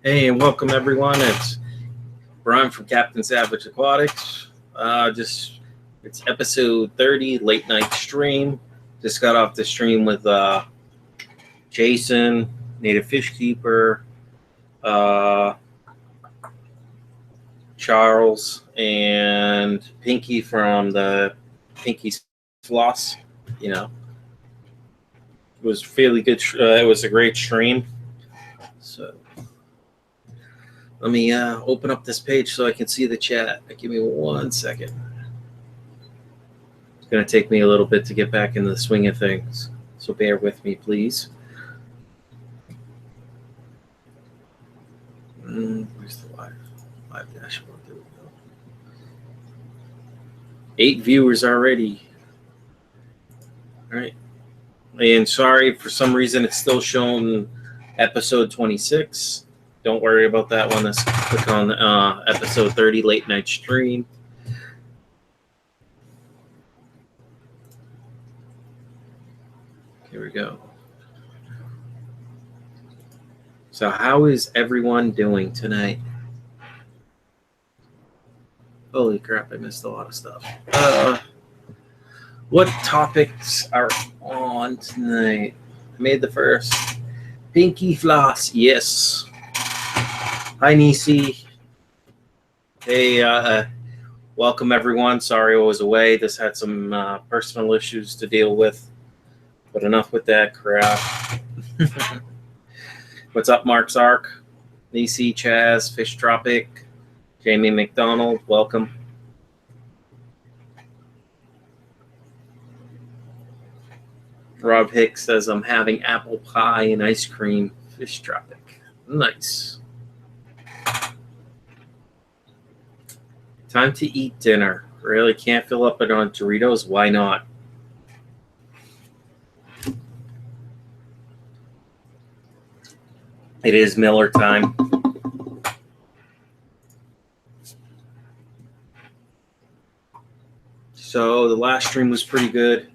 Hey, and welcome everyone. It's Brian from Captain Savage Aquatics. It's episode 30, late night stream. Just got off the stream with Jason, native fish keeper, Charles, and Pinky from the Pinky's Floss. You know, it was fairly good. It was a great stream. So let me open up this page so I can see the chat. Give me 1 second. It's going to take me a little bit to get back in the swing of things, so bear with me, please. Where's the live dashboard? There we go. 8 viewers already. All right. And sorry, for some reason it's still showing episode 26. Don't worry about that one. Let's click on episode 30, late night stream. Here we go. So how is everyone doing tonight? Holy crap, I missed a lot of stuff. What topics are on tonight? I made the first. Pinky Floss, yes. Hi, Nisi. Hey, welcome everyone. Sorry I was away. Just had some personal issues to deal with. But enough with that crap. What's up, Mark Zark? Nisi, Chaz, Fish Tropic, Jamie McDonald, welcome. Rob Hicks says, I'm having apple pie and ice cream. Fish Tropic. Nice. Time to eat dinner. Really can't fill up it on Doritos? Why not? It is Miller time. So the last stream was pretty good.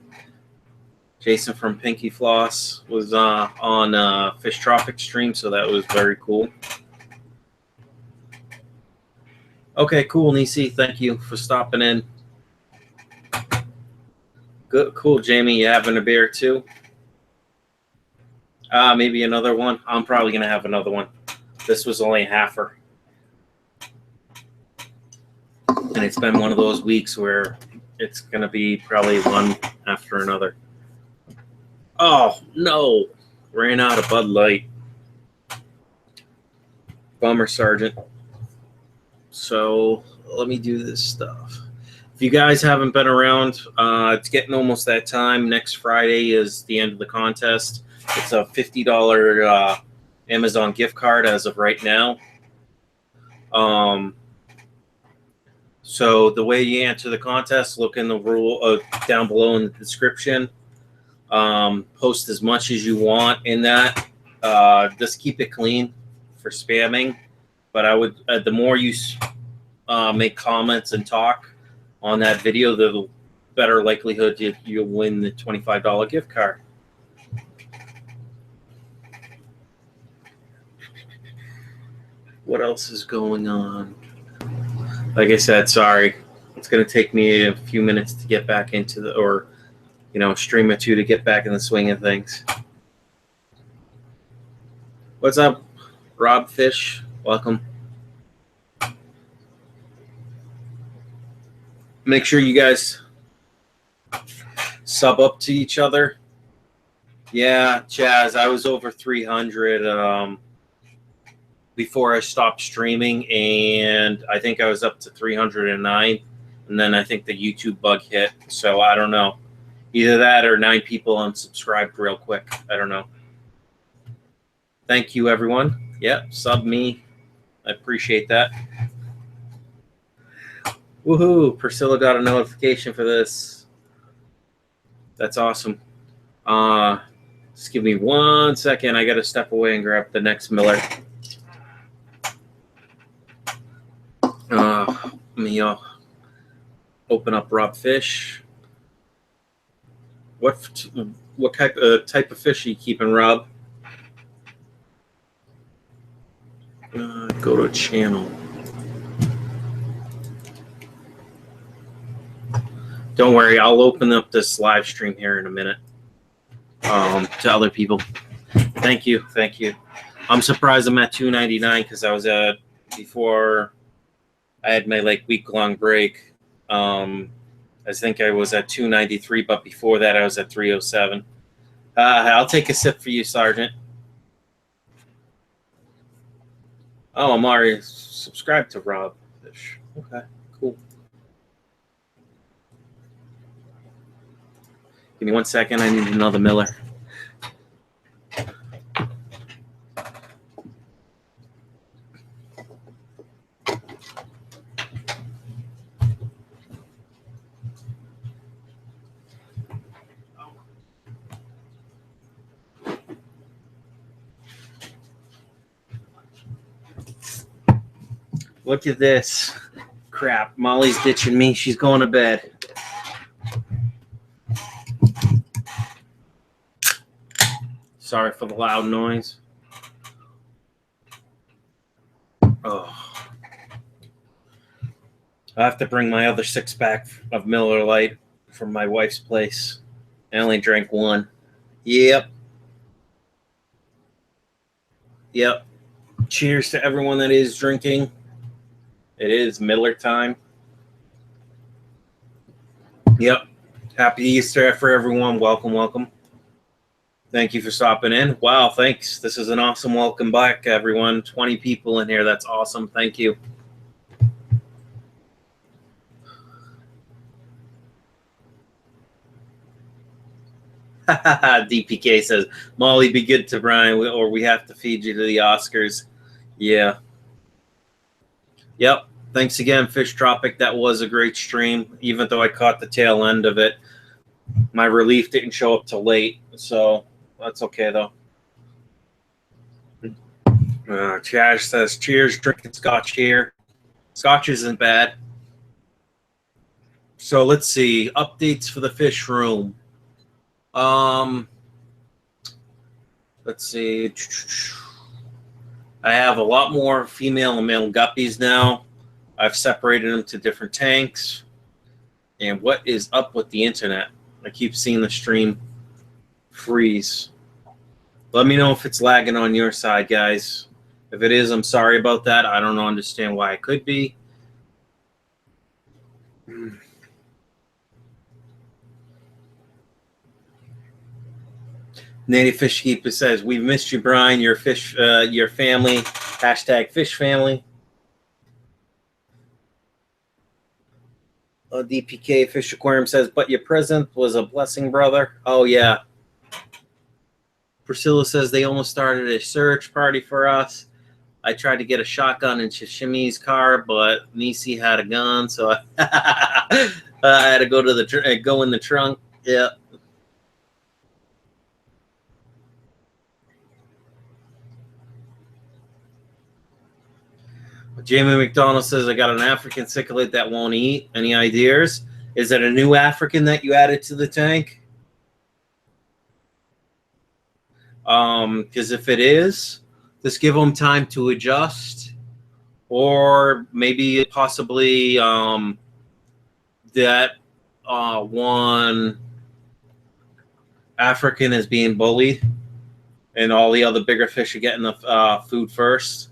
Jason from Pinky Floss was on Fish Tropic stream, so that was very cool. Okay, cool, Nisi. Thank you for stopping in. Good, cool, Jamie. You having a beer too? Maybe another one. I'm probably gonna have another one. This was only a halfer, and it's been one of those weeks where it's gonna be probably one after another. Oh no, ran out of Bud Light. Bummer, Sergeant. So let me do this stuff. If you guys haven't been around, it's getting almost that time. Next Friday is the end of the contest. It's a $50 Amazon gift card as of right now. So the way you answer the contest, look in the rule down below in the description. Post as much as you want in that. Just keep it clean for spamming. But I would, the more you make comments and talk on that video, the better likelihood you'll win the $25 gift card. What else is going on? Like I said, sorry. It's going to take me a few minutes to get back into the, or, you know, stream or two to get back in the swing of things. What's up, Rob Fish? Welcome. Make sure you guys sub up to each other. Yeah, Chaz, I was over 300 before I stopped streaming, and I think I was up to 309, and then I think the YouTube bug hit. So I don't know. Either that or 9 people unsubscribed real quick. I don't know. Thank you, everyone. Yep, sub me. I appreciate that. Woohoo! Priscilla got a notification for this. That's awesome. Just give me 1 second. I got to step away and grab the next Miller. Let me open up Rob Fish. What type of fish are you keeping, Rob? Go to channel. Don't worry, I'll open up this live stream here in a minute to other people. Thank you. I'm surprised I'm at $2.99 because I was at, before I had my like week-long break. I think I was at $2.93, but before that I was at $3.07. I'll take a sip for you, Sergeant. Oh, Amari, subscribe to Rob Fish. Okay, cool. Give me 1 second. I need another Miller. Look at this. Crap. Molly's ditching me. She's going to bed. Sorry for the loud noise. Oh. I have to bring my other 6-pack of Miller Lite from my wife's place. I only drank one. Yep. Cheers to everyone that is drinking. It is Miller time. Yep. Happy Easter for everyone. Welcome. Thank you for stopping in. Wow, thanks. This is an awesome welcome back, everyone. 20 people in here. That's awesome. Thank you. DPK says, Molly, be good to Brian, or we have to feed you to the Oscars. Yeah. Yep. Thanks again, Fish Tropic. That was a great stream, even though I caught the tail end of it. My relief didn't show up till late, so that's okay, though. Chaz says, cheers, drinking scotch here. Scotch isn't bad. So let's see. Updates for the fish room. Let's see. I have a lot more female and male guppies now. I've separated them to different tanks. And what is up with the internet? I keep seeing the stream freeze. Let me know if it's lagging on your side, guys. If it is, I'm sorry about that. I don't understand why it could be. Native Fish Keeper says, we've missed you, Brian, your fish, your family, hashtag fish family. DPK Fish Aquarium says, but your present was a blessing, brother. Oh, yeah. Priscila says, they almost started a search party for us. I tried to get a shotgun in Shishimi's car, but Nisi had a gun, so I had to go to the go in the trunk. Yeah. Jamie McDonald says, I got an African cichlid that won't eat. Any ideas? Is it a new African that you added to the tank? Because if it is, just give them time to adjust. Or maybe possibly that one African is being bullied and all the other bigger fish are getting the food first.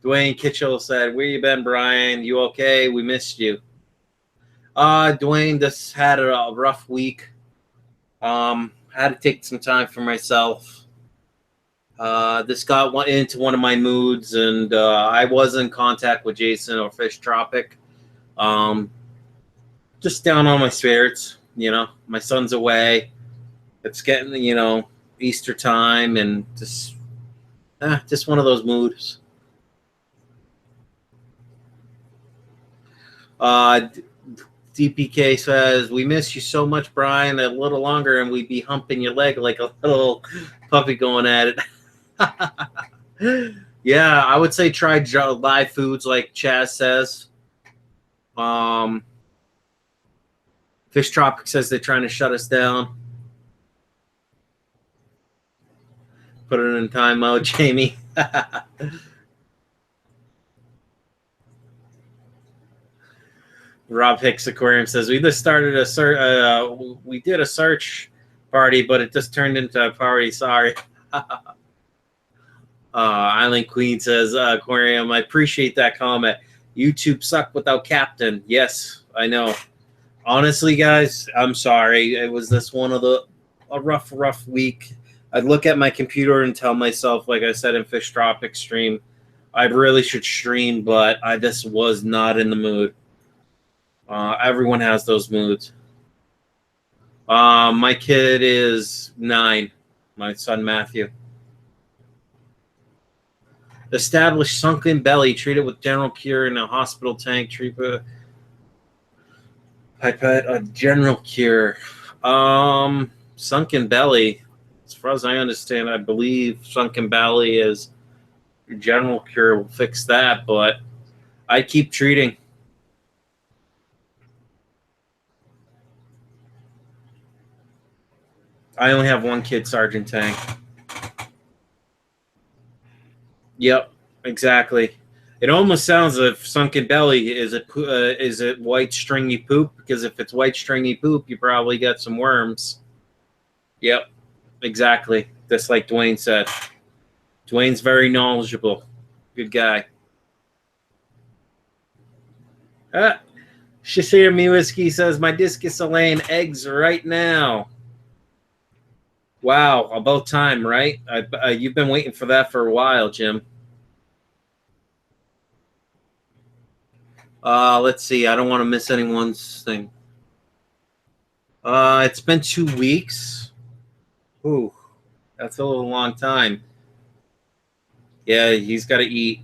Dwayne Kitchell said, where you been, Brian? You okay? We missed you. Dwayne just had a rough week. Had to take some time for myself. This got into one of my moods, and I was in contact with Jason or Fish Tropic. Just down on my spirits, you know. My son's away. It's getting, you know, Easter time, and just one of those moods. DPK says, we miss you so much, Brian. A little longer and we'd be humping your leg like a little puppy going at it. Yeah, I would say try live foods like Chaz says. Fish Tropic says they're trying to shut us down. Put it in timeout, Jamie. Rob Hicks Aquarium says we just started a we did a search party, but it just turned into a party. Sorry. Island Queen says Aquarium. I appreciate that comment. YouTube sucked without Captain. Yes, I know. Honestly, guys, I'm sorry. It was this one of a rough week. I'd look at my computer and tell myself, like I said in Fish Tropic stream, I really should stream, but I just was not in the mood. Everyone has those moods. My kid is 9. My son Matthew. Established sunken belly, treated with general cure in a hospital tank. Treatment. Pipette, a general cure. Sunken belly. As far as I understand, I believe sunken belly is general cure will fix that, but I keep treating. I only have one kid, Sergeant Tank. Yep, exactly. It almost sounds as if sunken belly is it white stringy poop, because if it's white stringy poop, you probably got some worms. Yep, exactly. Just like Dwayne said. Dwayne's very knowledgeable. Good guy. Shashir Miwiski says, my discus are laying eggs right now. Wow, about time, right? You've been waiting for that for a while, Jim. Let's see. I don't want to miss anyone's thing. It's been 2 weeks. Ooh, that's a little long time. Yeah, he's got to eat.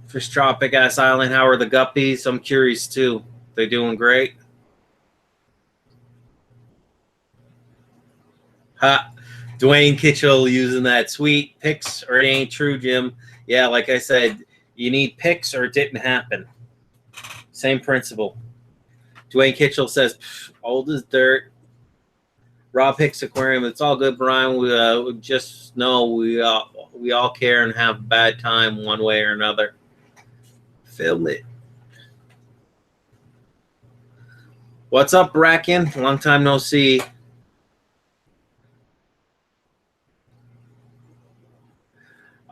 Fish Tropic Ass Island, how are the guppies? I'm curious too. They doing great? Ha! Dwayne Kitchell using that sweet pics, or it ain't true, Jim. Yeah, like I said, you need pics or it didn't happen. Same principle. Dwayne Kitchell says, old as dirt. Rob Hicks Aquarium, it's all good, Brian. We just know we all care and have a bad time one way or another. Film it. What's up, Bracken? Long time no see.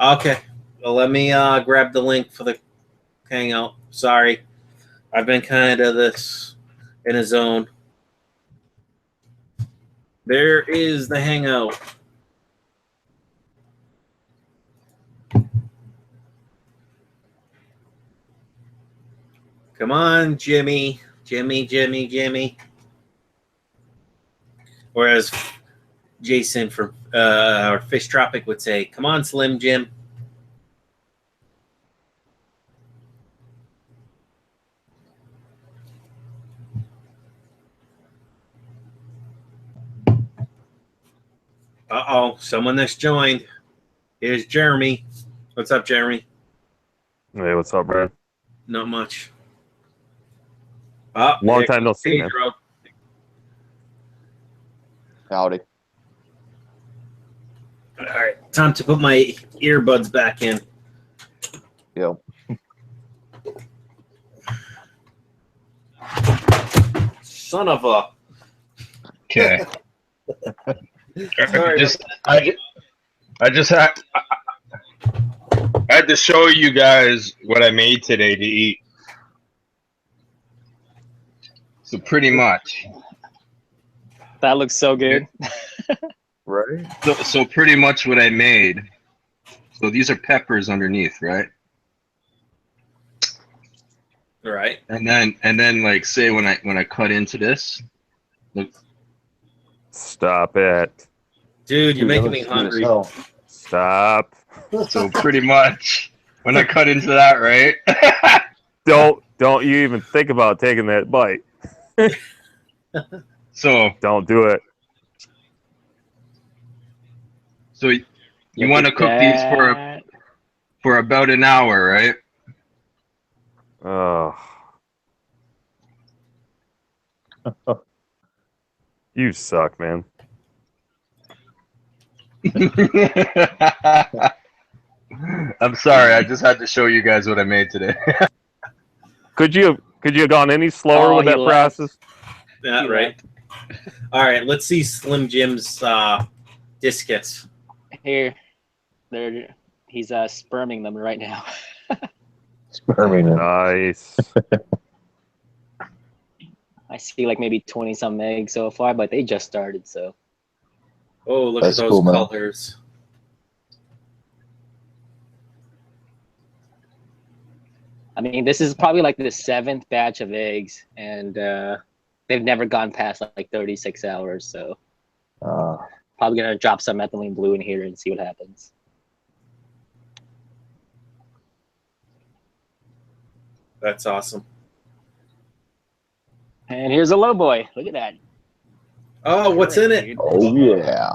Okay, well, let me grab the link for the hangout. Sorry, I've been kind of this in a zone. There is the hangout. Come on, Jimmy. Jimmy. Whereas Jason from or Fish Tropic would say, come on, Slim Jim. Uh-oh, someone that's joined. Here's Jeremy. What's up, Jeremy? Hey, what's up, Brad? Not much. Long time no see, man. Howdy. All right, time to put my earbuds back in. Yep. Son of a. Okay. Sorry. I had to show you guys what I made today to eat. So pretty much. That looks so good. Right. So pretty much what I made. So these are peppers underneath, right? All right. And then like say when I cut into this, look. Stop it. Dude, you're making me hungry. Stop. So pretty much when I cut into that, right? Don't you even think about taking that bite. So Don't do it. So you want to cook these for about an hour, right? Oh. You suck, man. I'm sorry. I just had to show you guys what I made today. Could you have gone any slower Oh, with he that left. process? Yeah, He right. All right, let's see Slim Jim's discus. Here, he's sperming them right now. Sperming it. Nice. I see like maybe 20-some eggs so far, but they just started, so. Oh, look That's at those cool, man. colors. I mean, this is probably like the 7th batch of eggs, and they've never gone past like 36 hours, so probably gonna drop some methylene blue in here and see what happens. That's awesome. And here's a low boy. Look at that. Oh, what's in it? Dude. Oh yeah.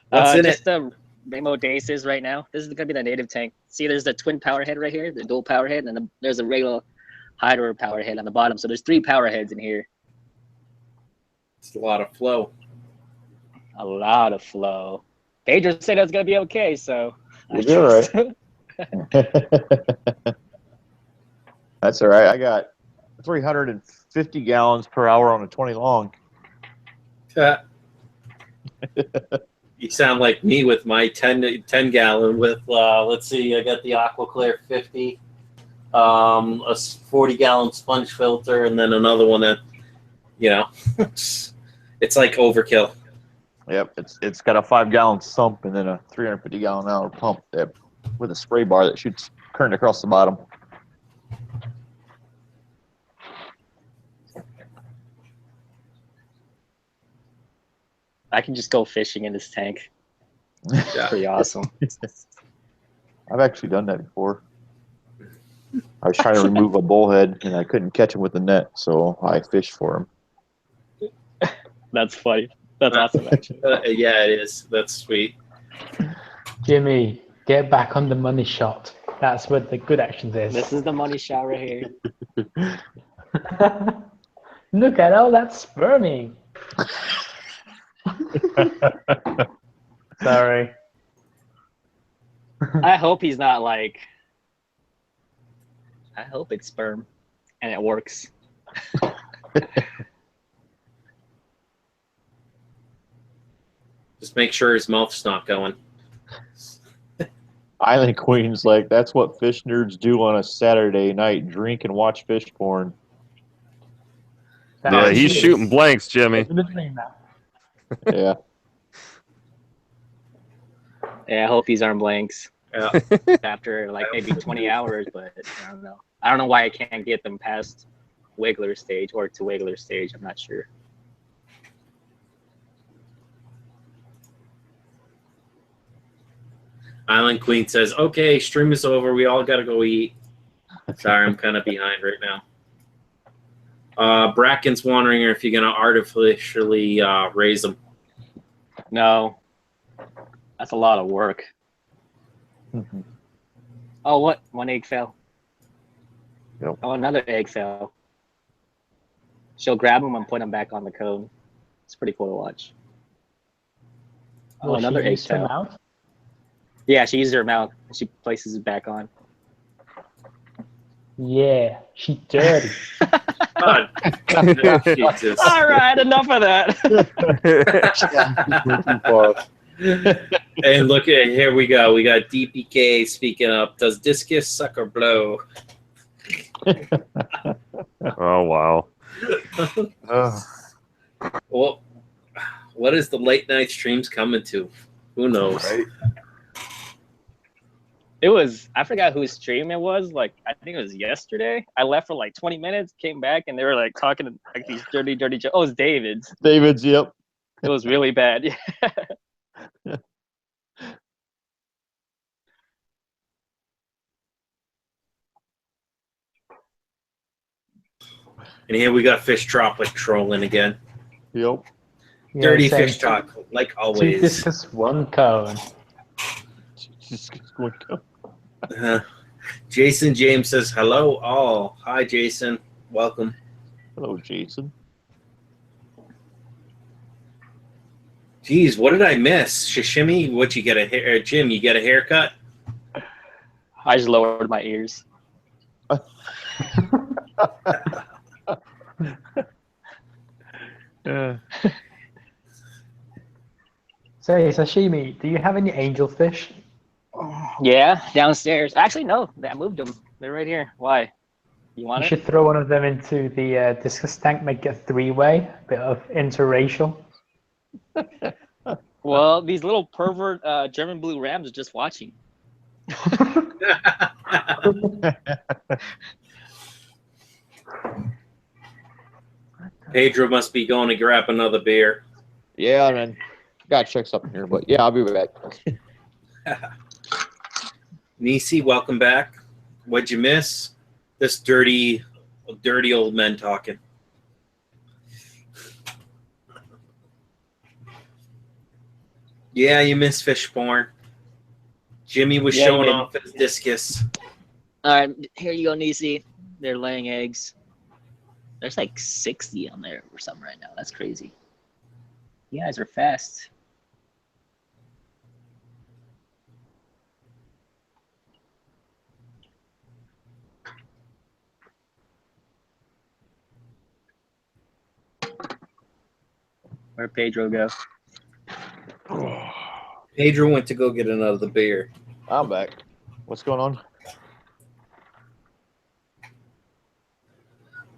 What's in just it? the Rainbow Daces right now. This is gonna be the native tank. See, there's the twin power head right here, the dual power head, and there's a regular hydro power head on the bottom. So there's 3 power heads in here. It's a lot of flow. A lot of flow. Pedro said it was gonna be okay, so You'll be all right. That's all right. I got 350 gallons per hour on a 20 long. You sound like me with my 10 gallon with, let's see, I got the Aquaclear 50, a 40 gallon sponge filter, and then another one that, you know, it's like overkill. Yep, it's got a 5-gallon sump and then a 350 gallon hour pump with a spray bar that shoots current across the bottom. I can just go fishing in this tank. Yeah. Pretty awesome. I've actually done that before. I was trying to remove a bullhead and I couldn't catch him with the net, so I fished for him. That's funny. That's awesome, actually. Yeah, it is. That's sweet. Jimmy, get back on the money shot. That's what the good actions is. This is the money shot right here. Look at all that sperming. Sorry. I hope he's not like. I hope it's sperm, and it works. Just make sure his mouth's not going. Island Queen's like, that's what fish nerds do on a Saturday night, drink and watch fish porn. Yeah, he's shooting blanks, Jimmy. Yeah. Yeah, I hope these aren't blanks Yeah. after like maybe 20 hours, but I don't know. I don't know why I can't get them past Wiggler stage or to Wiggler stage. I'm not sure. Island Queen says, okay, stream is over. We all got to go eat. Sorry, I'm kind of behind right now. Bracken's wondering if you're going to artificially raise them. No, that's a lot of work. Oh, what? One egg fell. Yep. Oh, another egg fell. She'll grab them and put them back on the cone. It's pretty cool to watch. Oh, another egg fell. Yeah, she uses her mouth. She places it back on. Yeah, she's dirty. God. Jesus. All right, enough of that. And look at here we go. We got DPK speaking up. Does discus suck or blow? Oh wow. Well, what is the late night streams coming to? Who knows? Right. It was, I forgot whose stream it was. Like, I think it was yesterday. I left for like 20 minutes, came back, and they were like talking like these dirty jokes. Oh, it's David's. David's, yep. It was really bad. And here we got Fish Tropic trolling again. Yep. Yeah, Dirty same. fish talk, like Two always. discus, one cone. Just going to go. Jason James says, hello, all. Hi, Jason. Welcome. Hello, Jason. Geez, what did I miss? Shishimi, what you get a hair? Jim, you get a haircut? I just lowered my ears. Say, Sashimi, do you have any angelfish? Yeah, downstairs. Actually, no. I moved them. They're right here. Why? You want You it? should throw one of them into the discus tank, make it a three-way, bit of interracial. Well, these little pervert German blue rams are just watching. Pedro must be going to grab another beer. Yeah, man. Gotta check something here, but yeah, I'll be back. Nisi, welcome back. What'd you miss? This dirty old men talking. Yeah, you missed fish porn. Jimmy was showing off his discus. All right, here you go, Nisi. They're laying eggs. There's like 60 on there or something right now. That's crazy. You guys are fast. Where'd Pedro go? Pedro went to go get another beer. I'm back. What's going on?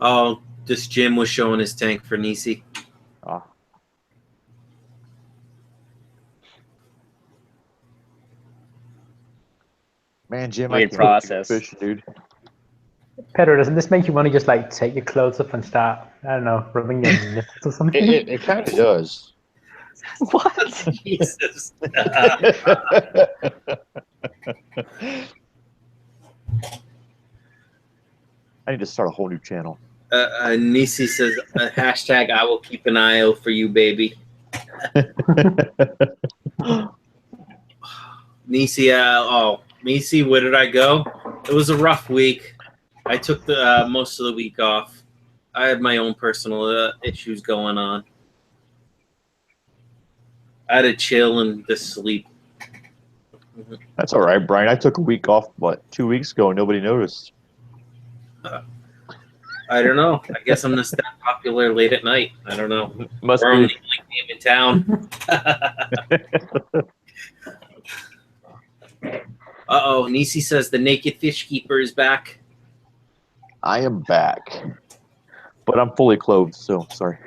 Oh, this Jim was showing his tank for Nisi. Ah. Man, Jim, Weird I can't process. fish, dude. Pedro, doesn't this make you want to just like take your clothes off and start, I don't know, rubbing your nipples or something? It kind of does. What? Jesus. I need to start a whole new channel. Nisi says, hashtag I will keep an eye out for you, baby. Nisi, Nisi, where did I go? It was a rough week. I took the most of the week off. I had my own personal issues going on. I had to chill and just sleep. That's all right, Brian. I took a week off, 2 weeks ago, and nobody noticed. I don't know. I guess I'm just that popular late at night. I don't know. Must Or I'm be. the only game in town. Uh-oh. Nisi says the naked fish keeper is back. I am back, but I'm fully clothed, so sorry.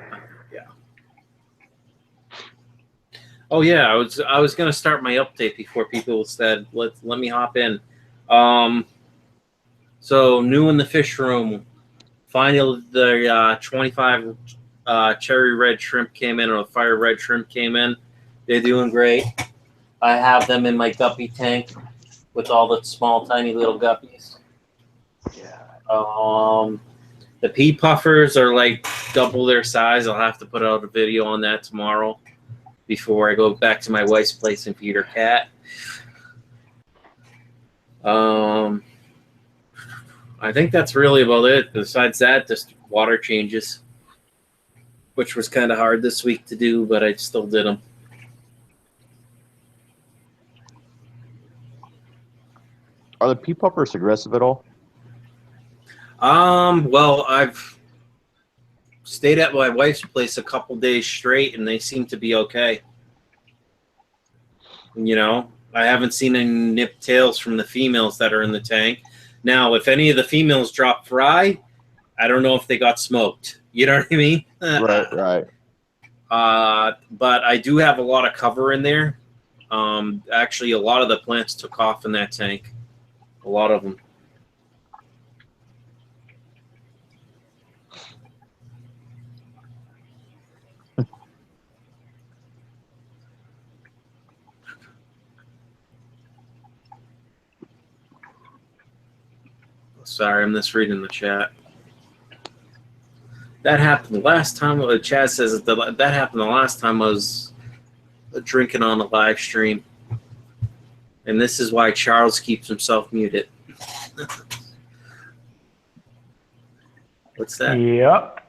Oh yeah, I was gonna start my update before people said let me hop in. So new in the fish room, finally the 25 cherry red shrimp came in, or the fire red shrimp came in. They're doing great. I have them in my guppy tank with all the small tiny little guppies. Yeah. The pea puffers are like double their size. I'll have to put out a video on that tomorrow before I go back to my wife's place and feed her cat. I think that's really about it. Besides that, just water changes, which was kind of hard this week to do, but I still did them. Are the pea puffers aggressive at all? Well, I've stayed at my wife's place a couple days straight, and they seem to be okay. You know, I haven't seen any nip tails from the females that are in the tank. Now, if any of the females drop fry, I don't know if they got smoked. You know what I mean? Right. But I do have a lot of cover in there. Actually, a lot of the plants took off in that tank. A lot of them. Sorry, I'm just reading the chat. That happened the last time. Chaz says that happened the last time I was drinking on a live stream. And this is why Charles keeps himself muted. What's that? Yep.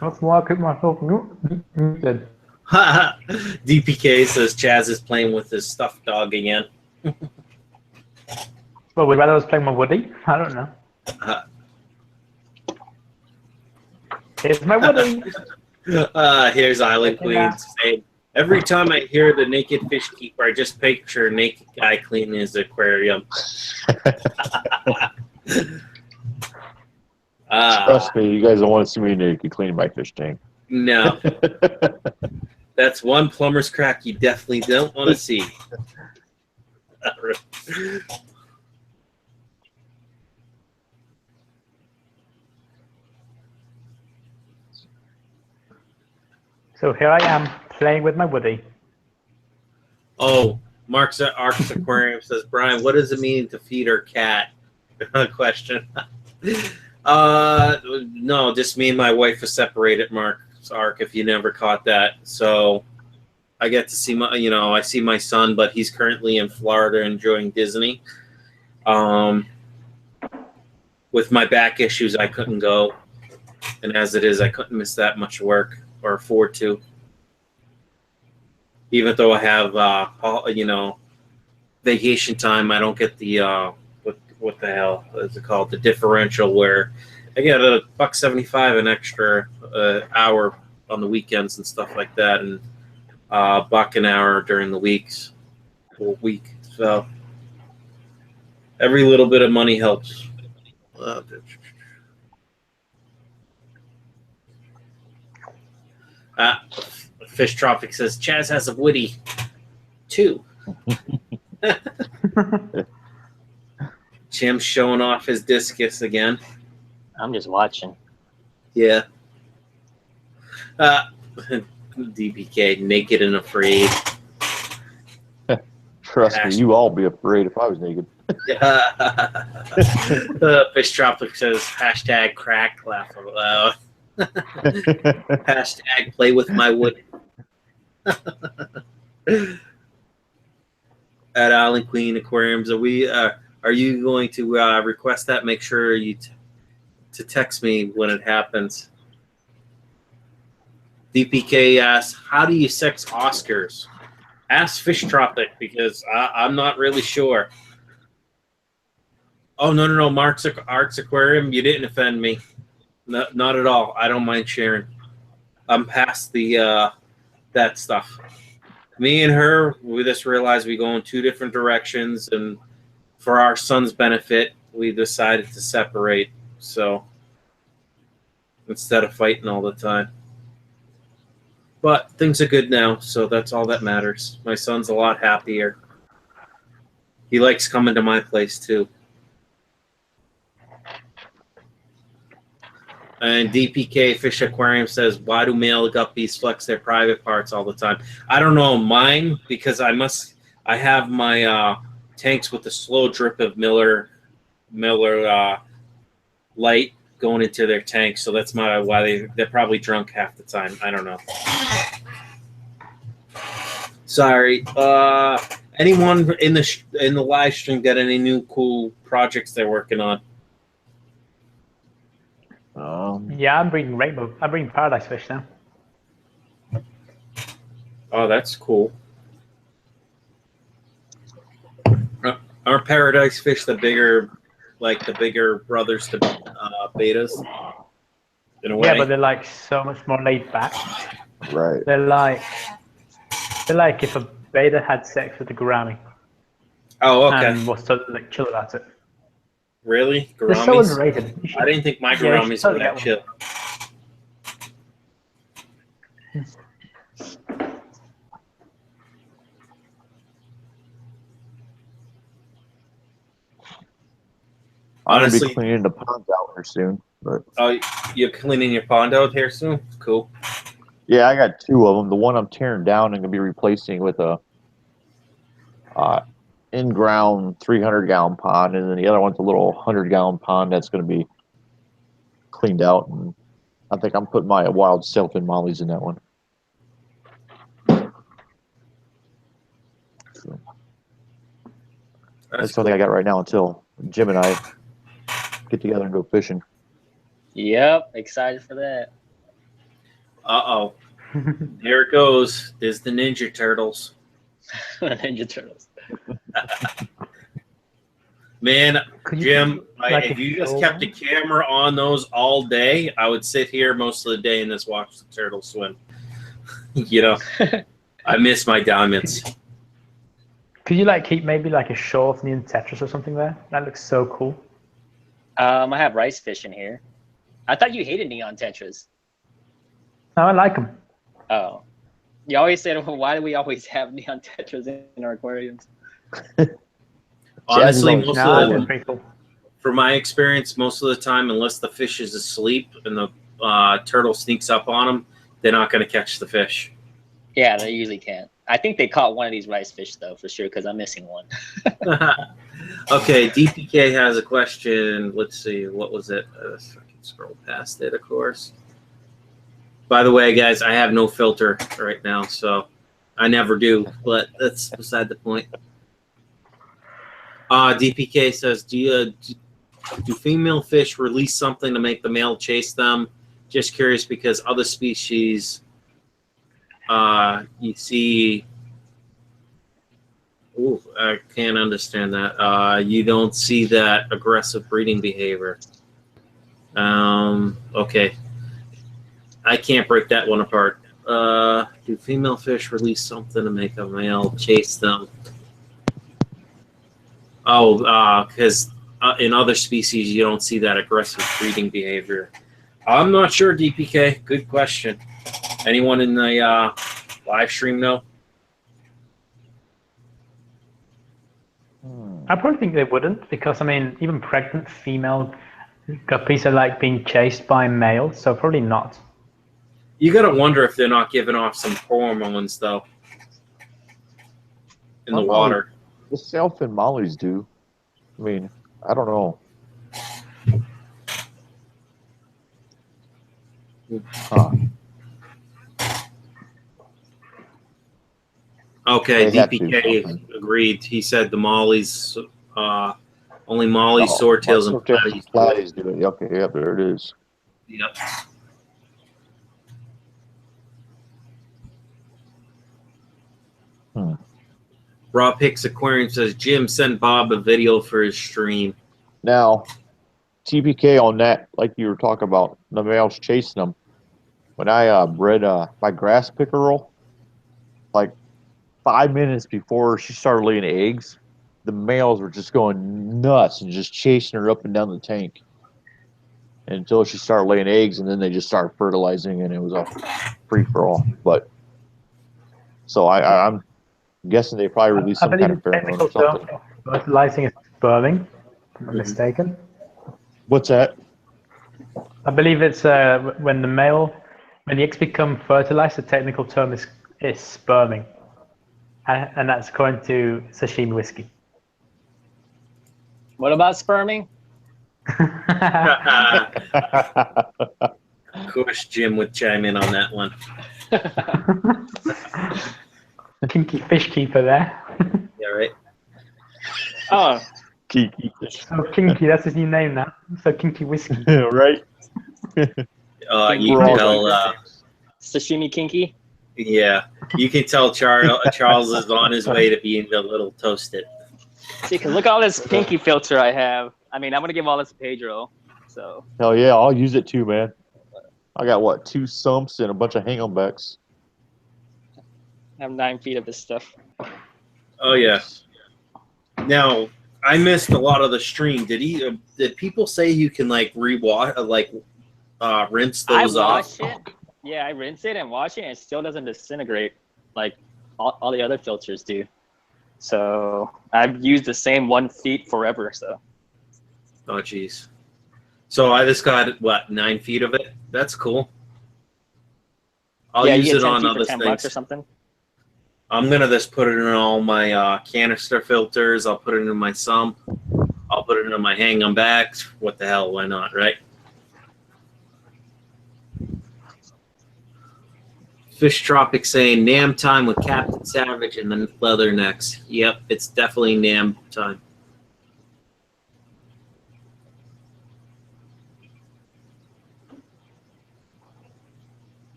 That's why I keep myself muted. DPK says Chaz is playing with his stuffed dog again. Well, would rather I was playing my Woody? I don't know. Here's my Woody. Here's Island Okay, Queen yeah. saying, every time I hear the naked fish keeper, I just picture a naked guy cleaning his aquarium. Trust me, you guys don't want to see me naked cleaning my fish tank. No, that's one plumber's crack you definitely don't want to see. So here I am playing with my Woody. Oh, Mark's at Arcs Aquarium says, Brian, what does it mean to feed our cat? Question. No, just me and my wife are separated, Mark's Arc, if you never caught that. So I get to see my, I see my son, but he's currently in Florida enjoying Disney. With my back issues, I couldn't go. And as it is, I couldn't miss that much work or afford to. Even though I have, vacation time, I don't get the, what the hell is it called? The differential where I get $1.75 an extra hour on the weekends and stuff like that, and $1 an hour during the week. So every little bit of money helps. Fish Tropic says Chaz has a Woody too. Jim's showing off his discus again. I'm just watching. Yeah. DPK, naked and afraid. Trust me, you all be afraid if I was naked. Fish Tropic says hashtag crack laugh aloud. Hashtag play with my wood. At Island Queen Aquariums, are you going to request that? Make sure you to text me when it happens. DPK asks, how do you sex Oscars? Ask Fish Tropic because I'm not really sure. Oh, no. Mark's Aquarium, you didn't offend me. No, not at all. I don't mind sharing. I'm past the that stuff. Me and her, we just realized we go in two different directions, and for our son's benefit, we decided to separate. So instead of fighting all the time. But things are good now, so that's all that matters. My son's a lot happier. He likes coming to my place too. And DPK Fish Aquarium says, why do male guppies flex their private parts all the time? I don't know, mine, because I have my tanks with the slow drip of Miller light going into their tanks, so that's why they're probably drunk half the time. I don't know. Sorry. Anyone in the live stream got any new cool projects they're working on? Yeah, I'm breeding rainbow. I'm breeding paradise fish now. Oh, that's cool. Aren't paradise fish the bigger brothers to betas? In a way. Yeah, but they're like so much more laid back. Right. They're like if a beta had sex with a gourami. Oh, okay. And was so like chill about it. Really? They're so Gouramis? underrated. I didn't think my gouramis were that chill. I'm gonna be Honestly, cleaning the ponds out here soon. But oh, you're cleaning your pond out here soon? Cool. yeah, I got two of them. The one I'm tearing down and gonna be replacing with a in-ground 300-gallon pond, and then the other one's a little 100-gallon pond that's gonna be cleaned out. And I think I'm putting my wild sailfin mollies in that one. So that's the only thing I got right now until Jim and I get together and go fishing. Yep, excited for that. Uh-oh. There it goes. There's the Ninja Turtles. Ninja Turtles. Man, Could you Jim, do, like, if a you just show kept a one? camera on those all day, I would sit here most of the day and just watch the turtles swim. You know, I miss my diamonds. Could you like keep maybe like a show of neon Tetris or something there? That looks so cool. I have rice fish in here. I thought you hated neon tetras. No, I like them. Oh. You always said, well, why do we always have neon tetras in our aquariums? Honestly, Chaz is most No, of they're the, pretty cool. from my experience, most of the time, unless the fish is asleep and the turtle sneaks up on them, they're not going to catch the fish. Yeah, they usually can't. I think they caught one of these rice fish, though, for sure, because I'm missing one. Okay, DPK has a question. Let's see, what was it? I can scroll past it, of course. By the way, guys, I have no filter right now, so I never do, but that's beside the point. DPK says, do female fish release something to make the male chase them? Just curious because other species, you see. Ooh, I can't understand that. You don't see that aggressive breeding behavior. Okay. I can't break that one apart. Do female fish release something to make a male chase them? Oh, because in other species, you don't see that aggressive breeding behavior. I'm not sure, DPK. Good question. Anyone in the live stream know? I probably think they wouldn't because I mean, even pregnant female guppies are like being chased by males, so probably not. You gotta wonder if they're not giving off some hormones though in the water. The sailfin mollies do. I mean, I don't know. Huh. Okay, They have to, DPK something. agreed. He said the mollies, only mollies, swordtails, and platies. platies do it. Okay, yeah, there it is. Yep. Raw Picks Aquarium says, Jim, send Bob a video for his stream. Now, TPK on that, like you were talking about, the males chasing them. When I bred my grass pickerel, like 5 minutes before she started laying eggs, the males were just going nuts and just chasing her up and down the tank until she started laying eggs, and then they just started fertilizing, and it was a free for all. But so I'm guessing they probably released some kind of pheromone or something. Fertilizing is sperming, if I'm not mistaken. What's that? I believe it's when the eggs become fertilized, the technical term is sperming. And that's according to sashimi whiskey. What about sperming? Of course, Jim would chime in on that one. Kinky fish keeper there. Yeah, right. Oh, Kiki. So kinky, that's his new name now. So kinky whiskey. Right? You We're can all tell. sashimi kinky. Yeah, you can tell Charles is on his way to being a little toasted. See, cause look at all this pinky filter I have. I mean, I'm gonna give all this to Pedro. So Hell yeah, I'll use it too, man. I got what, 2 sumps and a bunch of hang-on-backs. I have 9 feet of this stuff. Oh yeah. Now I missed a lot of the stream. Did people say you can like rewash, rinse those off? It. Yeah, I rinse it and wash it, and it still doesn't disintegrate like all the other filters do. So I've used the same 1 feet forever. So. Oh jeez. So I just got what, 9 feet of it. That's cool. I'll use it on other things or something. I'm gonna just put it in all my canister filters. I'll put it in my sump. I'll put it in my hang-on backs. What the hell? Why not? Right? Fish Tropic saying Nam time with Captain Savage and the Leathernecks. Yep, it's definitely Nam time.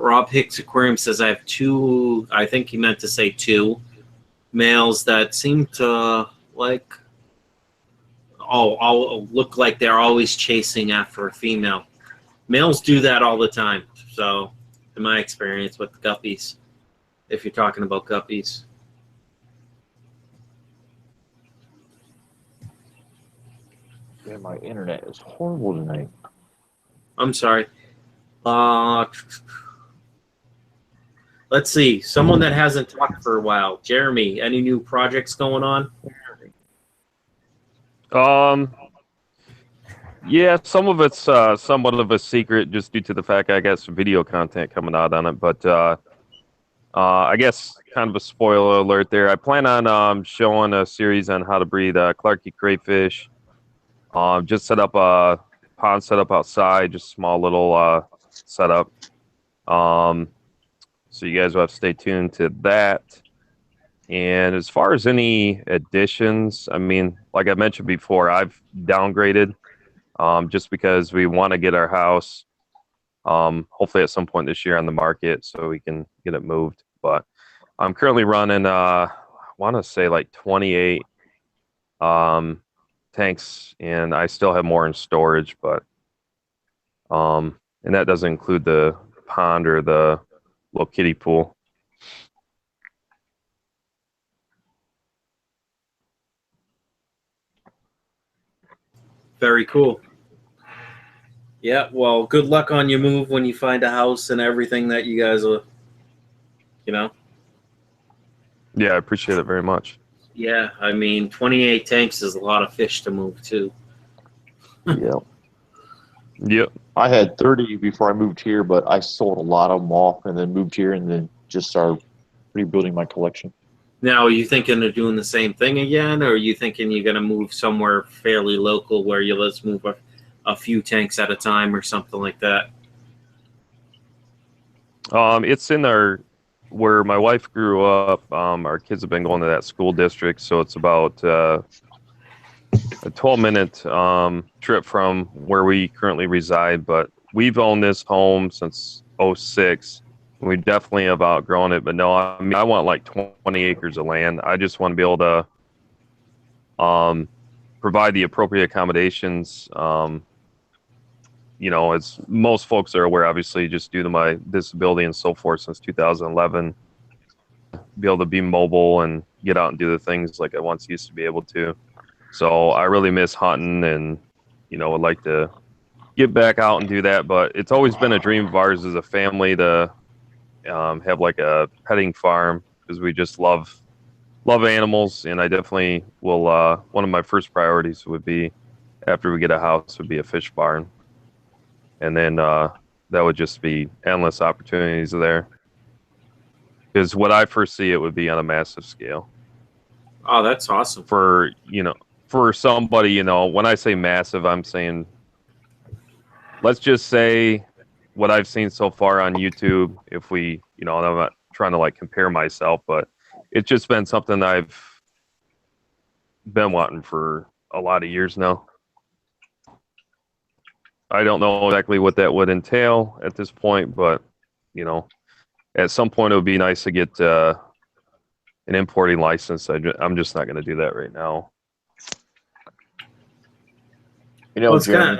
Rob Hicks Aquarium says I have two. I think he meant to say two males that seem to like. All look like they're always chasing after a female. Males do that all the time. So, in my experience with the guppies, if you're talking about guppies. Yeah, my internet is horrible tonight. I'm sorry. Let's see. Someone that hasn't talked for a while. Jeremy, any new projects going on? Yeah, some of it's somewhat of a secret just due to the fact I got some video content coming out on it. But I guess kind of a spoiler alert there. I plan on showing a series on how to breed Clarkie crayfish. Just set up a pond setup outside, just small little setup. So you guys will have to stay tuned to that. And as far as any additions, I mean, like I mentioned before, I've downgraded just because we want to get our house hopefully at some point this year on the market so we can get it moved. But I'm currently running, I want to say like 28 tanks, and I still have more in storage, but and that doesn't include the pond or the little kiddie pool. Very cool. Yeah, well, good luck on your move when you find a house and everything that you guys are, you know. Yeah, I appreciate it very much. Yeah, I mean, 28 tanks is a lot of fish to move too. Yeah. Yep. I had 30 before I moved here, but I sold a lot of them off and then moved here and then just started rebuilding my collection. Now, are you thinking of doing the same thing again, or are you thinking you're going to move somewhere fairly local where you let's move a few tanks at a time or something like that? It's in where my wife grew up. Our kids have been going to that school district, so it's about a 12-minute trip from where we currently reside. But we've owned this home since '06. We definitely have outgrown it, but no, I mean, I want like 20 acres of land. I just want to be able to provide the appropriate accommodations. You know, as most folks are aware, obviously, just due to my disability and so forth since 2011, be able to be mobile and get out and do the things like I once used to be able to. So I really miss hunting and, you know, would like to get back out and do that. But it's always been a dream of ours as a family to have like a petting farm because we just love animals, and I definitely will. One of my first priorities would be after we get a house would be a fish barn, and then that would just be endless opportunities there. Because what I foresee it would be on a massive scale. Oh, that's awesome. For somebody, you know, when I say massive, I'm saying, let's just say what I've seen so far on YouTube, if we, you know, and I'm not trying to like compare myself, but it's just been something I've been wanting for a lot of years now. I don't know exactly what that would entail at this point, but, you know, at some point it would be nice to get an importing license. I'm just not going to do that right now. You know, well,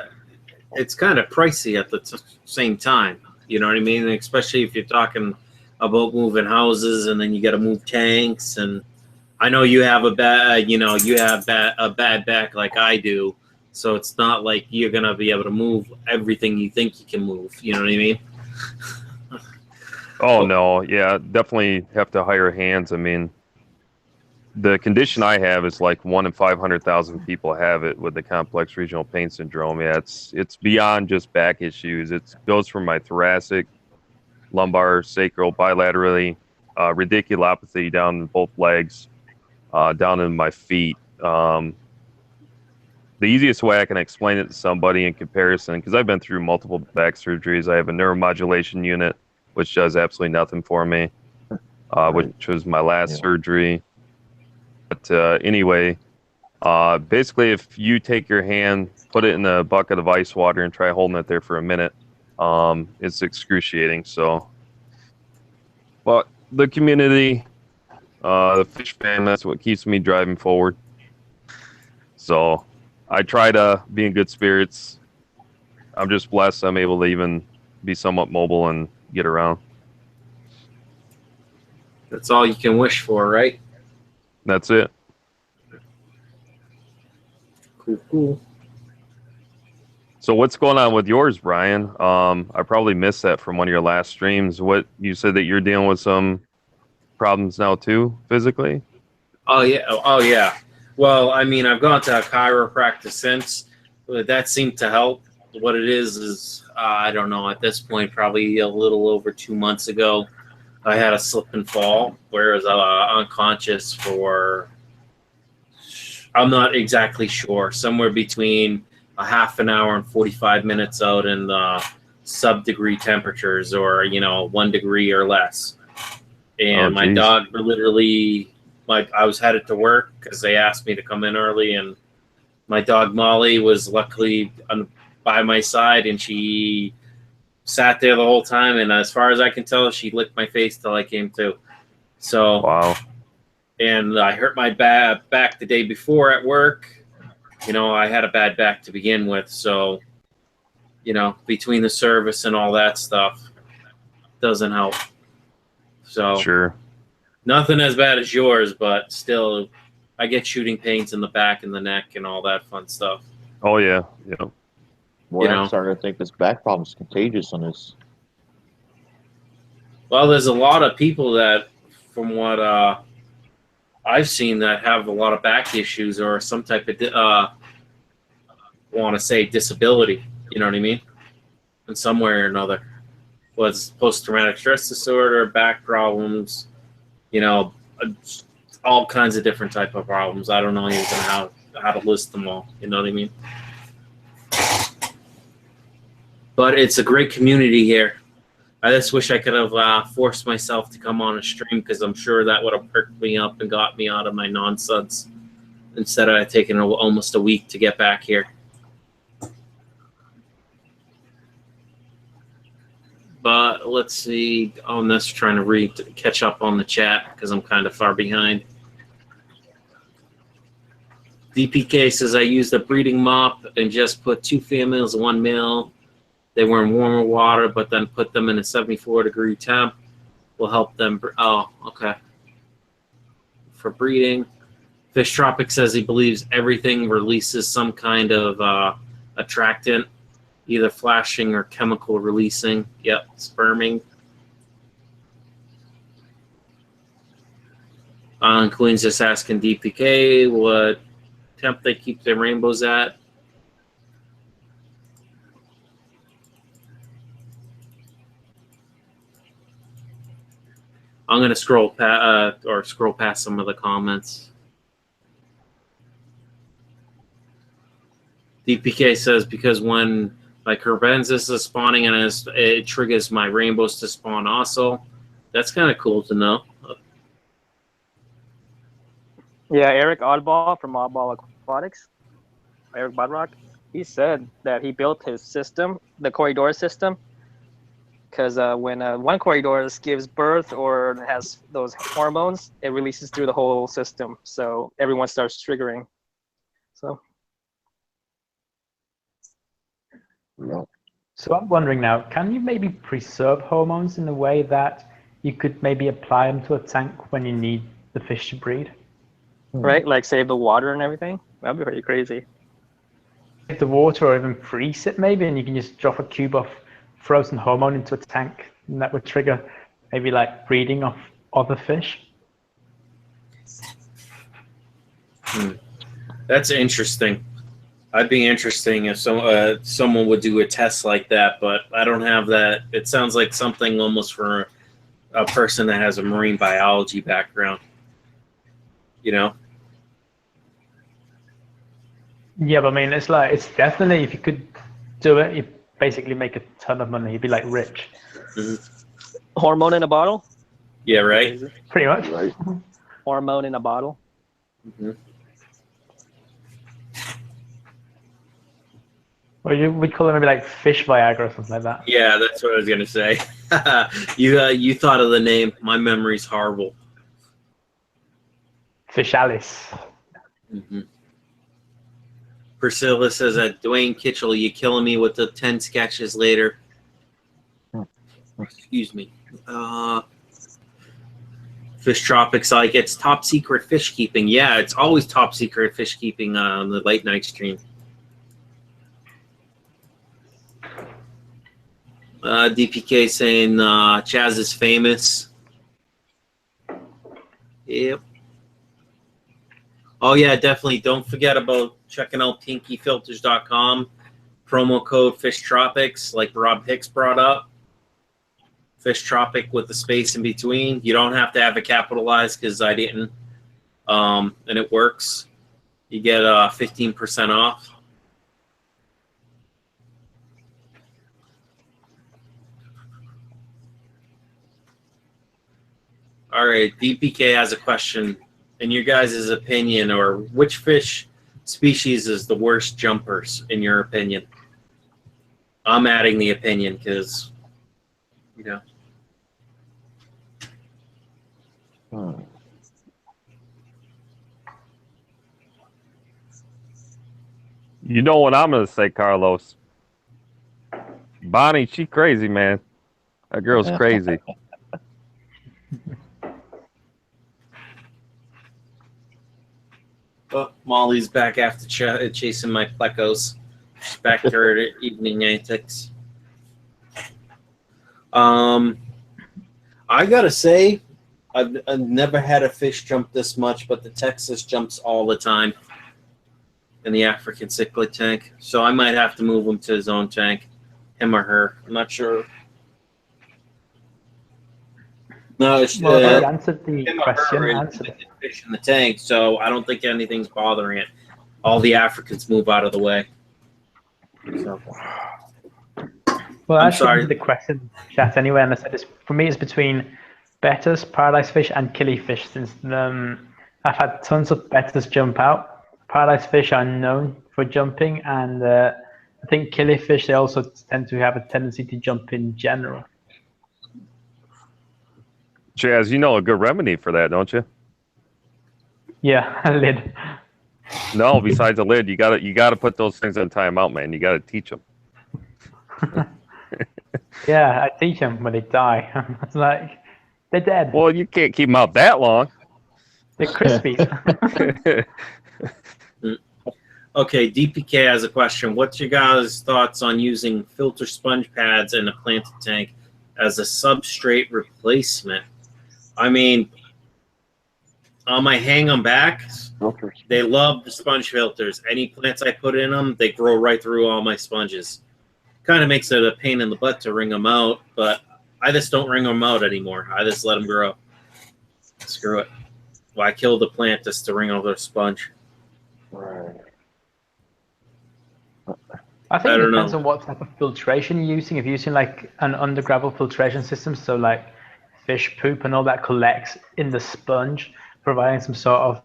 it's kind of pricey at the same time. You know what I mean? Especially if you're talking about moving houses and then you got to move tanks. And I know you have a bad back like I do. So it's not like you're going to be able to move everything you think you can move. You know what I mean? Oh, no. Yeah, definitely have to hire hands. I mean, the condition I have is like 1 in 500,000 people have it with the complex regional pain syndrome. Yeah, it's beyond just back issues. It goes from my thoracic, lumbar, sacral, bilaterally, radiculopathy down in both legs, down in my feet. The easiest way I can explain it to somebody in comparison, because I've been through multiple back surgeries. I have a neuromodulation unit, which does absolutely nothing for me, which was my last surgery. But anyway, basically, if you take your hand, put it in a bucket of ice water, and try holding it there for a minute, it's excruciating. So But the community, the fish fan, that's what keeps me driving forward. So I try to be in good spirits. I'm just blessed I'm able to even be somewhat mobile and get around. That's all you can wish for, right? That's it. Cool. So what's going on with yours, Brian? I probably missed that from one of your last streams. What you said that you're dealing with some problems now too, physically? Oh yeah. Well, I mean, I've gone to a chiropractor since, but that seemed to help. What it is I don't know. At this point, probably a little over 2 months ago, I had a slip and fall, where I was unconscious for, I'm not exactly sure, somewhere between a half an hour and 45 minutes out in the sub-degree temperatures, or 1 degree or less. And my geez. dog literally, I was headed to work because they asked me to come in early, and my dog Molly was luckily by my side, and she sat there the whole time. And as far as I can tell, she licked my face till I came to. So, Wow. and I hurt my back the day before at work. I had a bad back to begin with. So, between the service and all that stuff, doesn't help. So, Sure. nothing as bad as yours, but still, I get shooting pains in the back and the neck and all that fun stuff. Oh yeah. Yeah. Boy, I'm starting to think this back problem is contagious on this. Well, there's a lot of people that, from what I've seen, that have a lot of back issues or some type of, want to say, disability. You know what I mean? In some way or another. Was post-traumatic stress disorder, back problems, all kinds of different type of problems. I don't know even how to list them all. You know what I mean? But it's a great community here. I just wish I could have forced myself to come on a stream, because I'm sure that would have perked me up and got me out of my nonsense, instead of taking almost a week to get back here. But let's see. I'm just trying to catch up on the chat because I'm kind of far behind. DPK says, I used a breeding mop and just put 2 females and 1 male. They were in warmer water, but then put them in a 74-degree temp. Will help them. Oh, okay. For breeding. Fish Tropic says he believes everything releases some kind of attractant, either flashing or chemical releasing. Yep, sperming. Queen's just asking DPK what temp they keep their rainbows at. I'm gonna scroll past some of the comments. DPK says, because when my Carbensis is spawning and it triggers my rainbows to spawn also. That's kind of cool to know. Yeah, Eric Oddball from Oddball Aquatics, Eric Bodrock, he said that he built his system, the corridor system, because when one corridor gives birth or has those hormones, it releases through the whole system. So everyone starts triggering. So. No. So I'm wondering now, can you maybe preserve hormones in a way that you could maybe apply them to a tank when you need the fish to breed? Right, like save the water and everything? That'd be pretty crazy. Save the water, or even freeze it maybe, and you can just drop a cube of frozen hormone into a tank, and that would trigger maybe like breeding of other fish. That's interesting. I'd be interesting if someone would do a test like that, but I don't have that. It sounds like something almost for a person that has a marine biology background. You know? Yeah, but I mean, it's definitely, if you could do it, you basically make a ton of money. You'd be like rich. Mm-hmm. Hormone in a bottle? Yeah, right? Pretty much. Right. Hormone in a bottle? Mm-hmm. Or we'd call it maybe like fish Viagra or something like that. Yeah, that's what I was gonna say. You thought of the name. My memory's horrible. Fish Alice. Mm-hmm. Priscilla says that Dwayne Kitchell, you killing me with the 10 sketches later. Excuse me. Fish Tropics, like it's top secret fish keeping. Yeah, it's always top secret fish keeping on the late night stream. DPK saying Chaz is famous. Yep. Oh yeah, definitely. Don't forget about checking out pinkyfilters.com. Promo code Fish Tropics, like Rob Hicks brought up. Fish Tropic with the space in between. You don't have to have it capitalized because I didn't. And it works. You get 15% off. All right, DPK has a question. In your guys' opinion, or which fish species is the worst jumpers, in your opinion? I'm adding the opinion because, you know. You know what I'm gonna say, Carlos? Bonnie, she crazy, man. That girl's crazy. Oh, Molly's back after chasing my plecos. She's back to her evening antics. I gotta say, I've never had a fish jump this much, but the Texas jumps all the time in the African cichlid tank. So I might have to move him to his own tank, him or her. I'm not sure. No, it's Well, I answered the him or question. her is fish in the tank, so I don't think anything's bothering it. All the Africans move out of the way. So. Well, I'm I sorry. the question chat anyway, and I said for me it's between betters, paradise fish, and killifish. Since I've had tons of betters jump out. Paradise fish are known for jumping, and I think killifish, they also tend to have a tendency to jump in general. Chaz, you know a good remedy for that, don't you? Yeah, a lid. No, besides a lid, you gotta put those things in timeout, man. You gotta teach them. Yeah, I teach them when they die. It's like, they're dead. Well, you can't keep them out that long. They're crispy. Okay, DPK has a question. What's your guys' thoughts on using filter sponge pads in a planted tank as a substrate replacement? I mean, on my hang them back, they love the sponge filters. Any plants I put in them, they grow right through all my sponges. Kind of makes it a pain in the butt to wring them out, but I just don't wring them out anymore. I just let them grow. Screw it. Why kill the plant just to wring out their sponge? Right. I think I it don't depends know. on what type of filtration you're using. If you're using like an undergravel filtration system, so like fish poop and all that collects in the sponge, providing some sort of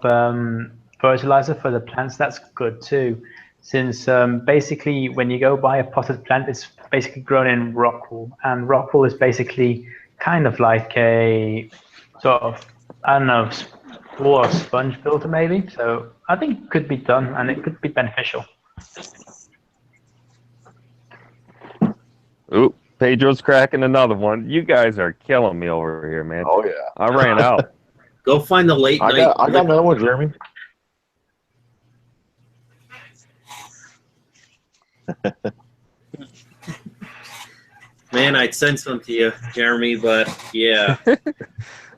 fertilizer for the plants, that's good too. Since basically when you go buy a potted plant, it's basically grown in rock wool, and rock wool is basically kind of like a sort of, I don't know, or sponge filter maybe. So I think it could be done and it could be beneficial. Ooh, Pedro's cracking another one. You guys are killing me over here, man. Oh yeah. I ran out. Go find the late I night. got another one, Jeremy. Man, I'd send some to you, Jeremy, but yeah.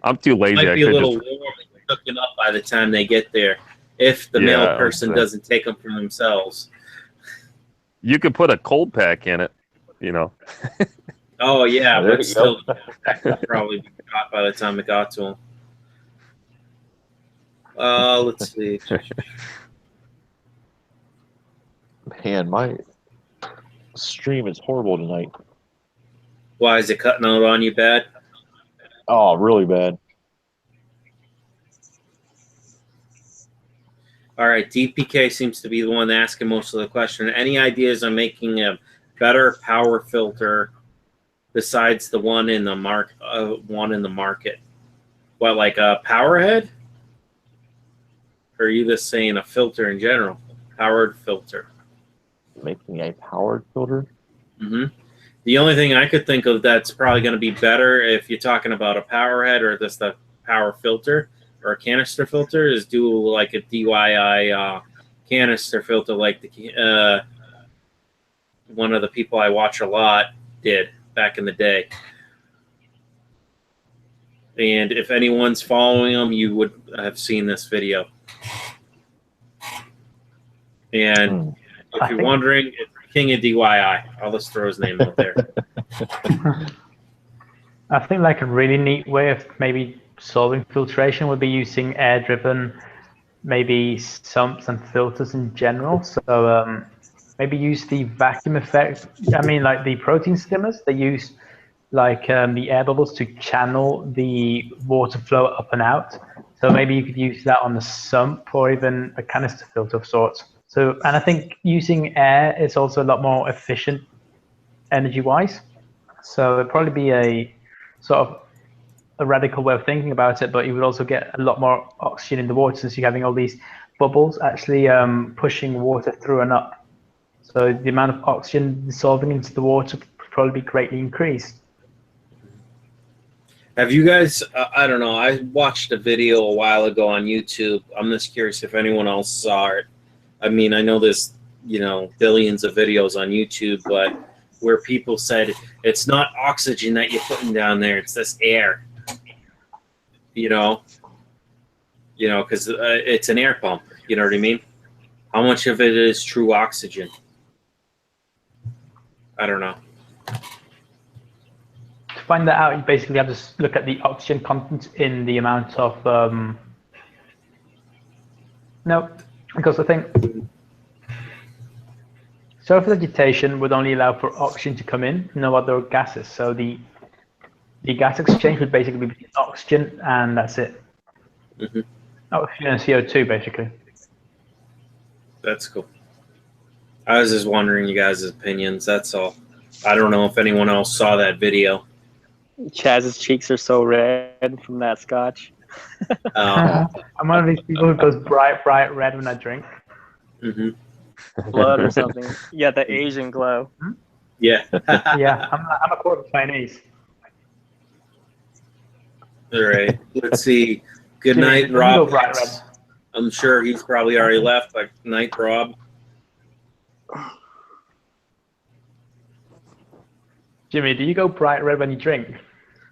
I'm too lazy. Might I be a could little just... warm and cooking up by the time they get there. If the male person doesn't take them for themselves. You could put a cold pack in it, you know. Oh, yeah, There but you still, that would probably be caught by the time it got to him. Let's see. Man, my stream is horrible tonight. Why, is it cutting out on you bad? Oh, really bad. All right, DPK seems to be the one asking most of the question. Any ideas on making a better power filter besides the one in the market? What, like a power head? Or are you just saying a filter in general? Powered filter. Making a powered filter? Mm-hmm. The only thing I could think of that's probably going to be better if you're talking about a power head or just a power filter or a canister filter is do like a DIY canister filter like the one of the people I watch a lot did back in the day. And if anyone's following them, you would have seen this video. And if you're wondering, it's King of DIY. I'll just throw his name out there. I think like a really neat way of maybe solving filtration would be using air-driven, maybe sumps and filters in general. So maybe use the vacuum effect. I mean, like the protein skimmers, they use like the air bubbles to channel the water flow up and out. So maybe you could use that on the sump or even a canister filter of sorts. So, and I think using air is also a lot more efficient energy-wise. So it'd probably be a sort of a radical way of thinking about it, but you would also get a lot more oxygen in the water since you're having all these bubbles actually pushing water through and up. So the amount of oxygen dissolving into the water would probably be greatly increased. Have you guys, I don't know, I watched a video a while ago on YouTube. I'm just curious if anyone else saw it. I mean, I know there's, you know, billions of videos on YouTube, but where people said it's not oxygen that you're putting down there, it's this air. You know, because it's an air pump. You know what I mean? How much of it is true oxygen? I don't know. To find that out, you basically have to look at the oxygen content in the amount of no, because I think surface vegetation would only allow for oxygen to come in, no other gases. So the gas exchange would basically be oxygen, and that's it. Mm-hmm. Oxygen and CO2, basically. That's cool. I was just wondering you guys' opinions. That's all. I don't know if anyone else saw that video. Chaz's cheeks are so red from that scotch. I'm one of these people who goes bright red when I drink. Mm-hmm. Blood or something. Yeah, the Asian glow. Yeah. Yeah, I'm a quarter Chinese. All right. Let's see. Good Jimmy, night, you go Rob. bright red. I'm sure he's probably already left. Like, night, Rob. Jimmy, do you go bright red when you drink?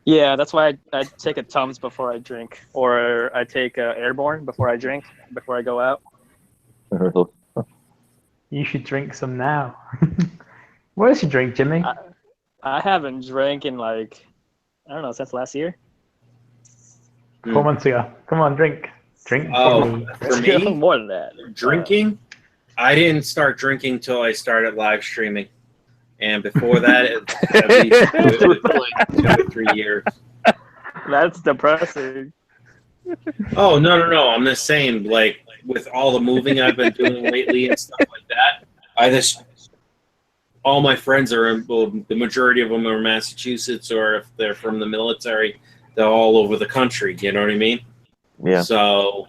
Yeah, that's why I take a Tums before I drink, or I take Airborne before I drink, before I go out. You should drink some now. What else you drink, Jimmy? I haven't drank in like, I don't know, since last year. 4 months ago. Come on, drink. Drink for me? More than that. Drinking? I didn't start drinking till I started live streaming. And before that, at least 2 to 3 years. That's depressing. Oh, no. I'm just saying, like, with all the moving I've been doing lately and stuff like that, all my friends are, well, the majority of them are in Massachusetts, or if they're from the military, they're all over the country. You know what I mean? Yeah. So,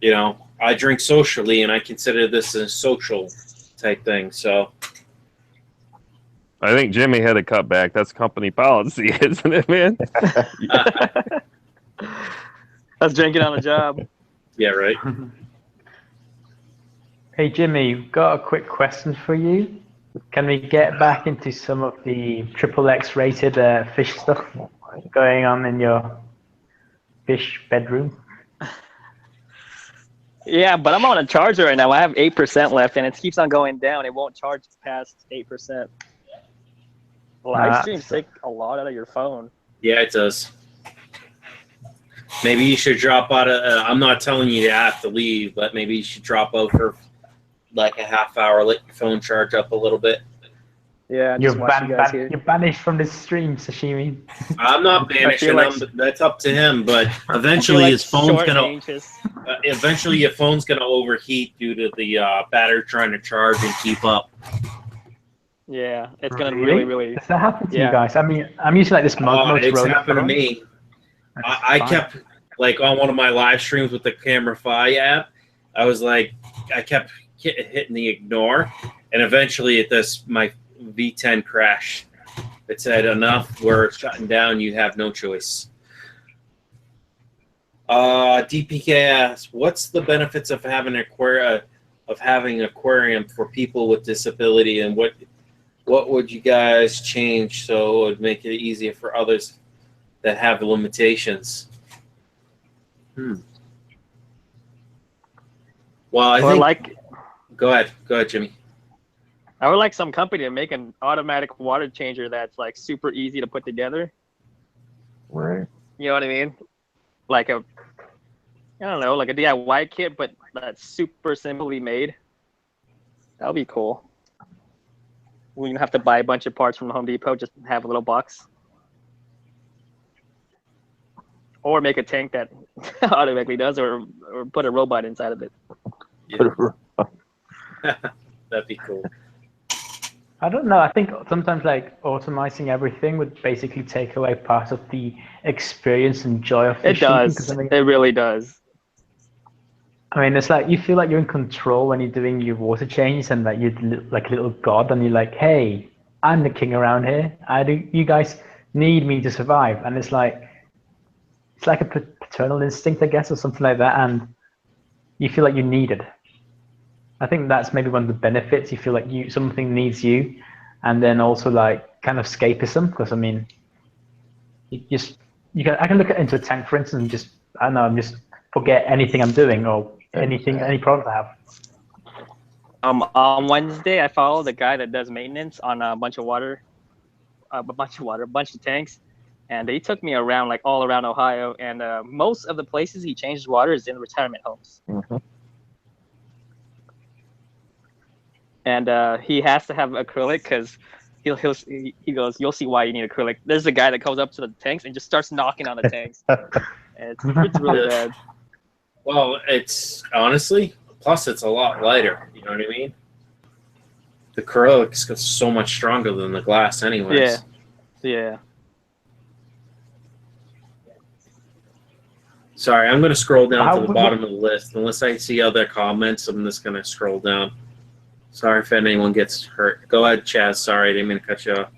you know, I drink socially, and I consider this a social type thing. So, I think Jimmy had to cut back. That's company policy, isn't it, man? That's drinking on the job. Yeah, right. Hey, Jimmy, got a quick question for you. Can we get back into some of the XXX rated fish stuff going on in your fish bedroom? Yeah, but I'm on a charger right now. I have 8% left, and it keeps on going down. It won't charge past 8%. Live streams take a lot out of your phone. Yeah, it does. Maybe you should drop out. I'm not telling you have to leave, but maybe you should drop out for like a half hour, let your phone charge up a little bit. Yeah, You're, just watch you guys here. you're banished from this stream, Sashimi. I'm not banishing like- him. That's up to him. But I feel eventually, like his phone's short gonna. ranges. Eventually, your phone's gonna overheat due to the battery trying to charge and keep up. Yeah, it's gonna really. Does that happen to Yeah. you guys? I mean, I'm using like this It's Motorola happened to phone. me. That's I fine. kept like on one of my live streams with the Camera Fi app. I was like, I kept hitting the ignore, and eventually my V10 crashed. It said enough. We're shutting down. You have no choice. DPK asks, what's the benefits of having an aquarium for people with disability, and what would you guys change so it would make it easier for others that have limitations? Well, I think. Go ahead, Jimmy. I would like some company to make an automatic water changer that's like super easy to put together. Right. You know what I mean? Like I don't know, like a DIY kit, but that's super simply made. That would be cool. We don't have to buy a bunch of parts from Home Depot, just have a little box. Or make a tank that automatically does, or put a robot inside of it. Yeah. That'd be cool. I don't know. I think sometimes like automating everything would basically take away part of the experience and joy of It fishing. does. It really does. I mean, it's like you feel like you're in control when you're doing your water changes, and that you're like a little god, and you're like, hey, I'm the king around here. You guys need me to survive, and it's like a paternal instinct, I guess, or something like that, and you feel like you're needed. I think that's maybe one of the benefits. You feel like something needs you, and then also like kind of escapism, because I mean, I can look into a tank, for instance, and just just forget anything I'm doing or any problem I have. On Wednesday, I follow the guy that does maintenance on a bunch of tanks, and he took me around like all around Ohio, and most of the places he changes water is in retirement homes. Mm-hmm. And he has to have acrylic because he goes, you'll see why you need acrylic. There's a guy that comes up to the tanks and just starts knocking on the tanks. It's really bad. Well, it's honestly, plus it's a lot lighter. You know what I mean? The acrylic's so much stronger than the glass, anyways. Yeah. Sorry, I'm going to scroll down to the bottom of the list. Unless I see other comments, I'm just going to scroll down. Sorry if anyone gets hurt. Go ahead, Chaz. Sorry, I didn't mean to cut you off.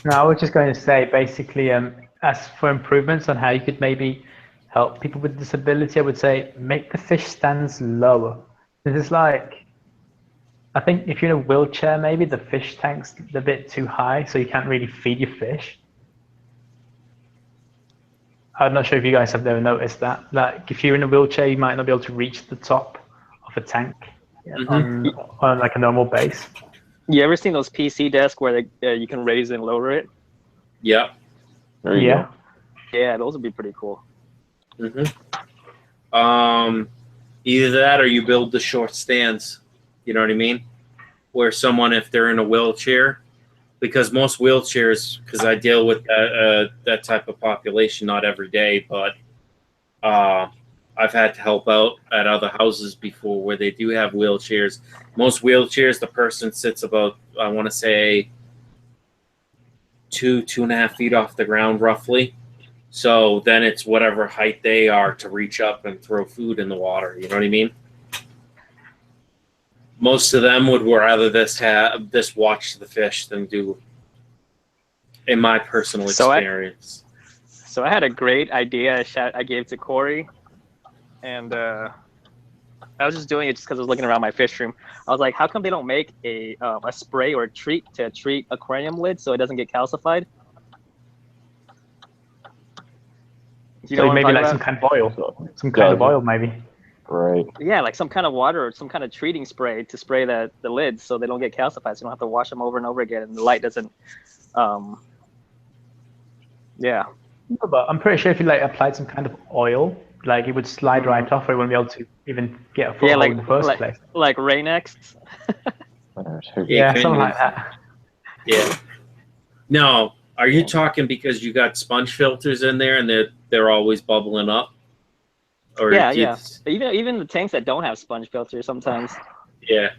No, I was just going to say, basically, as for improvements on how you could maybe help people with disability, I would say make the fish stands lower. It's like, I think if you're in a wheelchair, maybe the fish tank's a bit too high, so you can't really feed your fish. I'm not sure if you guys have ever noticed that. Like, if you're in a wheelchair, you might not be able to reach the top of a tank on like a normal base. You ever seen those PC desks where you can raise and lower it? Yeah. There you go. Yeah, those would be pretty cool. Either that or you build the short stands. You know what I mean? Where someone, if they're in a wheelchair, because most wheelchairs, because I deal with that type of population not every day, but I've had to help out at other houses before where they do have wheelchairs. Most wheelchairs, the person sits about, I want to say, 2.5 feet off the ground roughly. So then it's whatever height they are to reach up and throw food in the water. You know what I mean? Most of them would rather this watch the fish than do, in my personal experience. So I had a great idea I gave to Corey, and I was just doing it just because I was looking around my fish room. I was like, how come they don't make a spray or a treat to treat aquarium lids so it doesn't get calcified? You know, maybe like some kind of oil. Some kind of oil, maybe. Right. Yeah, like some kind of water or some kind of treating spray to spray the lids so they don't get calcified, so you don't have to wash them over and over again, and the light doesn't. Yeah. But I'm pretty sure if you like applied some kind of oil, like it would slide right off, or you wouldn't be able to even get a foothold in the first place. Like Rain-X. Yeah, something like that. Yeah. No, are you talking because you got sponge filters in there and they're always bubbling up? Or Yeah, do you- yeah. Even the tanks that don't have sponge filters, sometimes Yeah.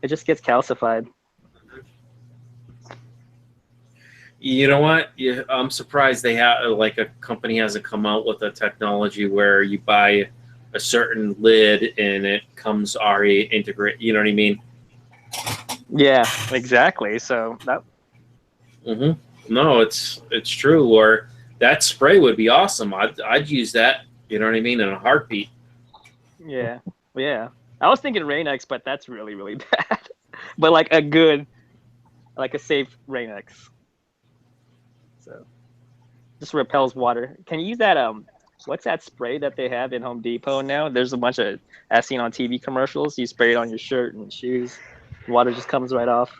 it just gets calcified. You know what? Yeah, I'm surprised they have like a company hasn't come out with a technology where you buy a certain lid and it comes already integrate. You know what I mean? Yeah, exactly. So that No, it's true. Or that spray would be awesome. I'd use that. You know what I mean? In a heartbeat. yeah. I was thinking Rain-X, but that's really, really bad. But like a safe Rain-X. So just repels water. Can you use that what's that spray that they have in Home Depot now? There's a bunch of as seen on TV commercials. You spray it on your shirt and shoes. Water just comes right off.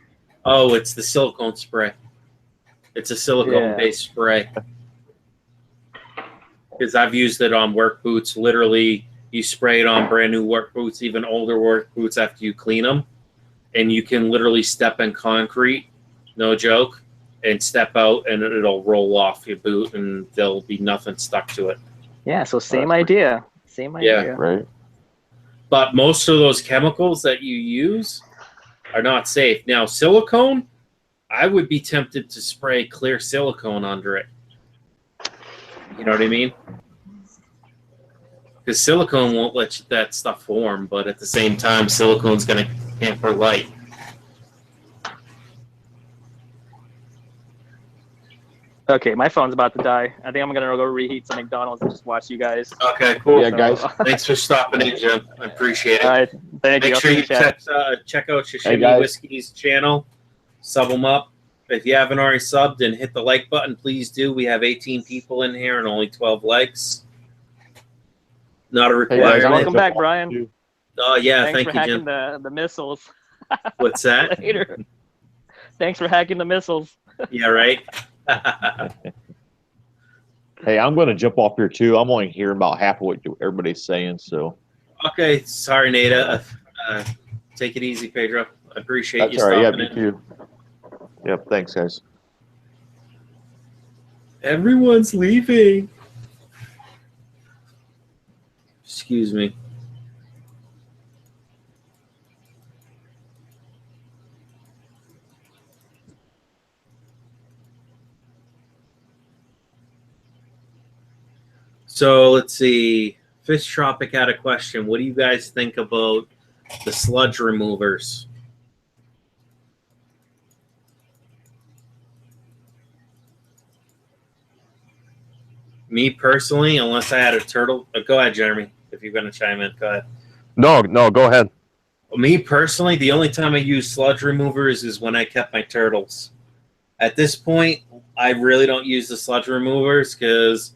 Oh, it's the silicone spray. It's a silicone-based spray. Because I've used it on work boots. Literally, you spray it on brand new work boots, even older work boots after you clean them. And you can literally step in concrete, no joke, and step out and it'll roll off your boot and there'll be nothing stuck to it. Yeah, so same idea. Same idea. Right. But most of those chemicals that you use are not safe. Now, silicone, I would be tempted to spray clear silicone under it. You know what I mean? Because silicone won't let that stuff form, but at the same time, silicone's going to hamper light. Okay, my phone's about to die. I think I'm gonna go reheat some McDonald's and just watch you guys. Okay, cool. Yeah, guys. Thanks for stopping in, Jim. I appreciate it. All right, thank you. Make sure you check out Shishimi guys. Whiskey's channel. Sub them up. If you haven't already subbed and hit the like button, please do. We have 18 people in here and only 12 likes. Not a Hey, guys, requirement. Welcome back, Brian. Oh, yeah. Thanks Thank for you, hacking Jim. the missiles. What's that? Later. Thanks for hacking the missiles. Yeah, right? Hey, I'm going to jump off here too. I'm only hearing about half of what everybody's saying. So Okay. Sorry, Nada. Take it easy, Pedro. I appreciate that's you all right. Yeah, stopping me in. too. Yep. Thanks, guys. Everyone's leaving. Excuse me. So let's see. Fish Tropic had a question. What do you guys think about the sludge removers? Me personally, unless I had a turtle. Go ahead, Jeremy. If you're going to chime in, go ahead. No, go ahead. Me personally, the only time I use sludge removers is when I kept my turtles. At this point, I really don't use the sludge removers because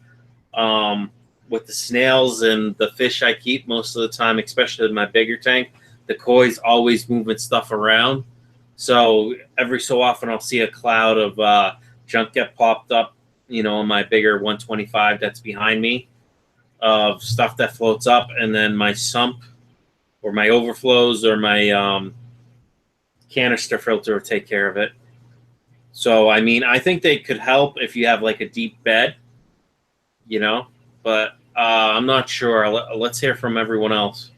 with the snails and the fish I keep most of the time, especially in my bigger tank, the koi's always moving stuff around. So every so often I'll see a cloud of junk get popped up, you know, in my bigger 125 that's behind me of stuff that floats up, and then my sump or my overflows or my canister filter will take care of it. So, I mean, I think they could help if you have like a deep bed, you know, but I'm not sure. Let's hear from everyone else.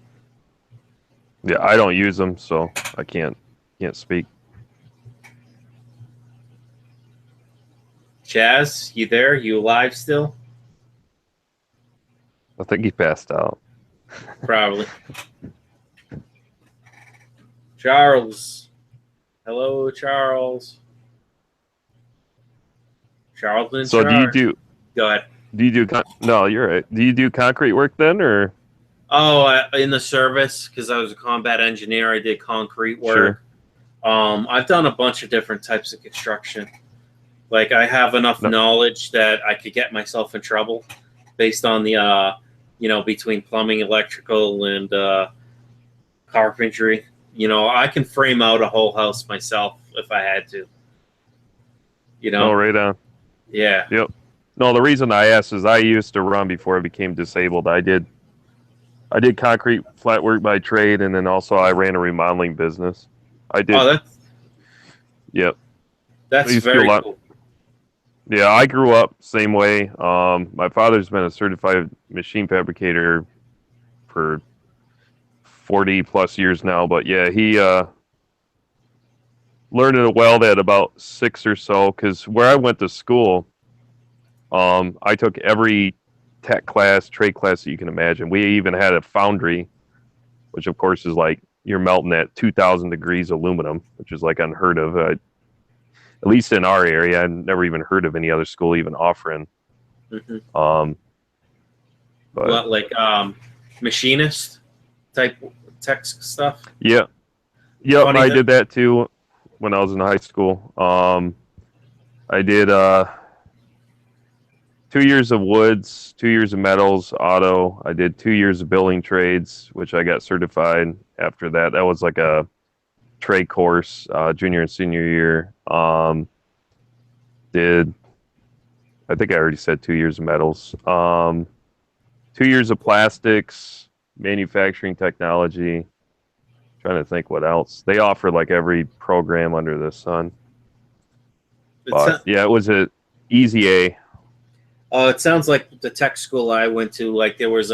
Yeah, I don't use them, so I can't speak. Chaz, you there? You alive still? I think he passed out. Probably. Charles. Hello, Charles. Charles in So charge. Go ahead. No, you're right. Do you do concrete work then, or? Oh, in the service, because I was a combat engineer, I did concrete work. Sure. I've done a bunch of different types of construction. Like, I have enough knowledge that I could get myself in trouble based on the, between plumbing, electrical, and carpentry. You know, I can frame out a whole house myself if I had to. You know? Oh, right on. Yeah. Yep. No, the reason I asked is I used to run before I became disabled. I did concrete flat work by trade, and then also I ran a remodeling business. I did. Oh, that's... Yep. That's I used to do very a lot. cool. Yeah, I grew up same way. My father's been a certified machine fabricator for 40 plus years now, but yeah, he learned to weld at about 6 or so. Because where I went to school, I took every tech class, trade class that you can imagine. We even had a foundry, which of course is like you're melting at 2,000 degrees aluminum, which is like unheard of. At least in our area, I've never even heard of any other school even offering. Mhm. But What, like machinist type tech stuff? yeah, yep, Funny I that- did that too when I was in high school. I did 2 years of woods, 2 years of metals, auto. I did 2 years of building trades, which I got certified after that. That was like a trade course, junior and senior year. I think I already said 2 years of metals. 2 years of plastics, manufacturing technology. Trying to think what else. They offer like every program under the sun. But yeah, it was a easy A. It sounds like the tech school I went to. Like there was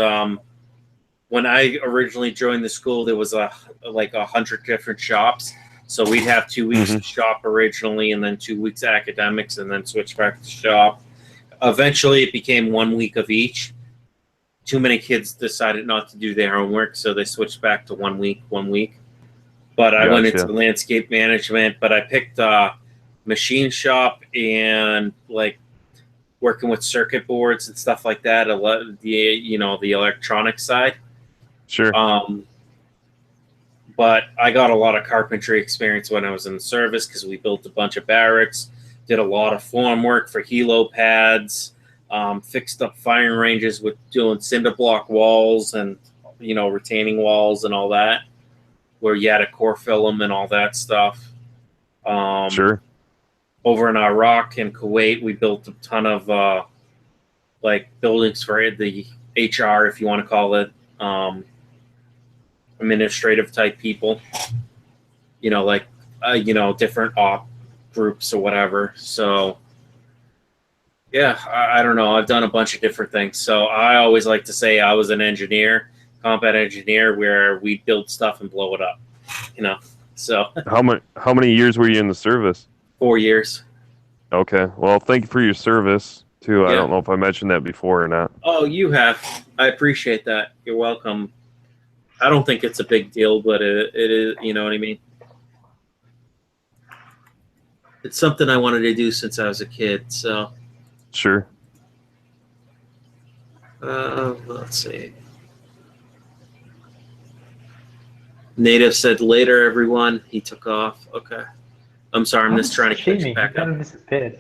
when I originally joined the school, there was like 100 different shops. So we'd have 2 weeks of shop originally, and then 2 weeks academics, and then switch back to shop. Eventually, it became 1 week of each. Too many kids decided not to do their homework, so they switched back to 1 week, 1 week. But I went into landscape management, but I picked machine shop and like working with circuit boards and stuff like that. The electronic side. Sure. But I got a lot of carpentry experience when I was in the service because we built a bunch of barracks, did a lot of form work for helo pads, fixed up firing ranges with doing cinder block walls and retaining walls and all that, where you had to core fill them and all that stuff. Sure. Over in Iraq and Kuwait, we built a ton of like buildings for the HR, if you want to call it, administrative type people. Different op groups or whatever. So yeah, I don't know. I've done a bunch of different things. So I always like to say I was an engineer, combat engineer, where we build stuff and blow it up. So how many years were you in the service? 4 years. Okay. Well, thank you for your service too. Yeah. I don't know if I mentioned that before or not. Oh, you have. I appreciate that. You're welcome. I don't think it's a big deal, but it is. You know what I mean? It's something I wanted to do since I was a kid. So. Sure. Let's see. Native said later, everyone. He took off. Okay. I'm sorry. I'm just trying to catch it back He kind up. of disappeared.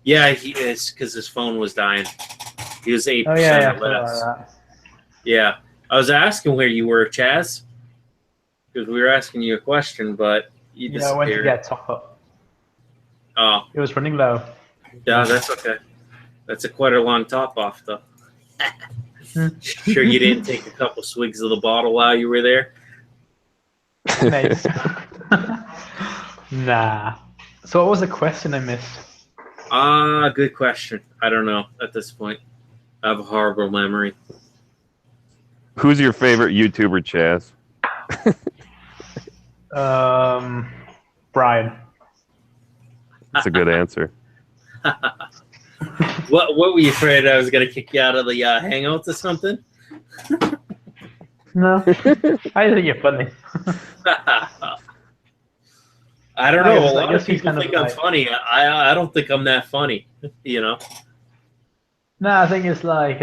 Yeah, he is because his phone was dying. He was 8% Oh yeah, or less. Yeah. I was asking where you were, Chaz, because we were asking you a question, but you disappeared. I went to get top up. Oh, It was running low. yeah, that's okay. That's quite a long top off, though. Sure, you didn't take a couple swigs of the bottle while you were there? Nice. Nah. So what was the question I missed? Good question. I don't know at this point. I have a horrible memory. Who's your favorite YouTuber, Chaz? Brian. That's a good answer. What were you afraid I was going to kick you out of the Hangouts or something? No. I think you're funny. I don't No, know. it's A like- lot of guess he's people kind of think I'm like- funny. I don't think I'm that funny. No, I think it's like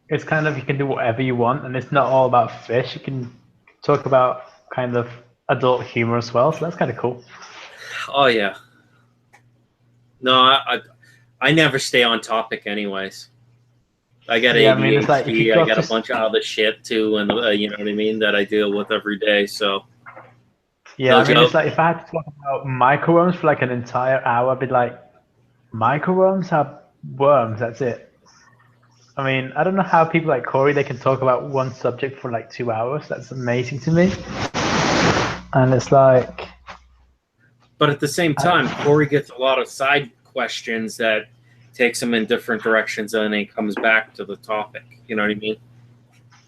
it's kind of you can do whatever you want, and it's not all about fish. You can talk about kind of adult humor as well, so that's kind of cool. Oh yeah. No, I never stay on topic, anyways. I got Yeah, I ADHD. mean, it's like if you I got got just- a bunch of other shit too, and you know what I mean, that I deal with every day. So Yeah, No I mean, joke. it's like if I had to talk about microworms for like an entire hour, I'd be like, microworms have worms. That's it. I mean, I don't know how people like Corey they can talk about one subject for like 2 hours. That's amazing to me. And it's like, But at the same time, Corey gets a lot of side questions that takes him in different directions, and then he comes back to the topic. You know what I mean?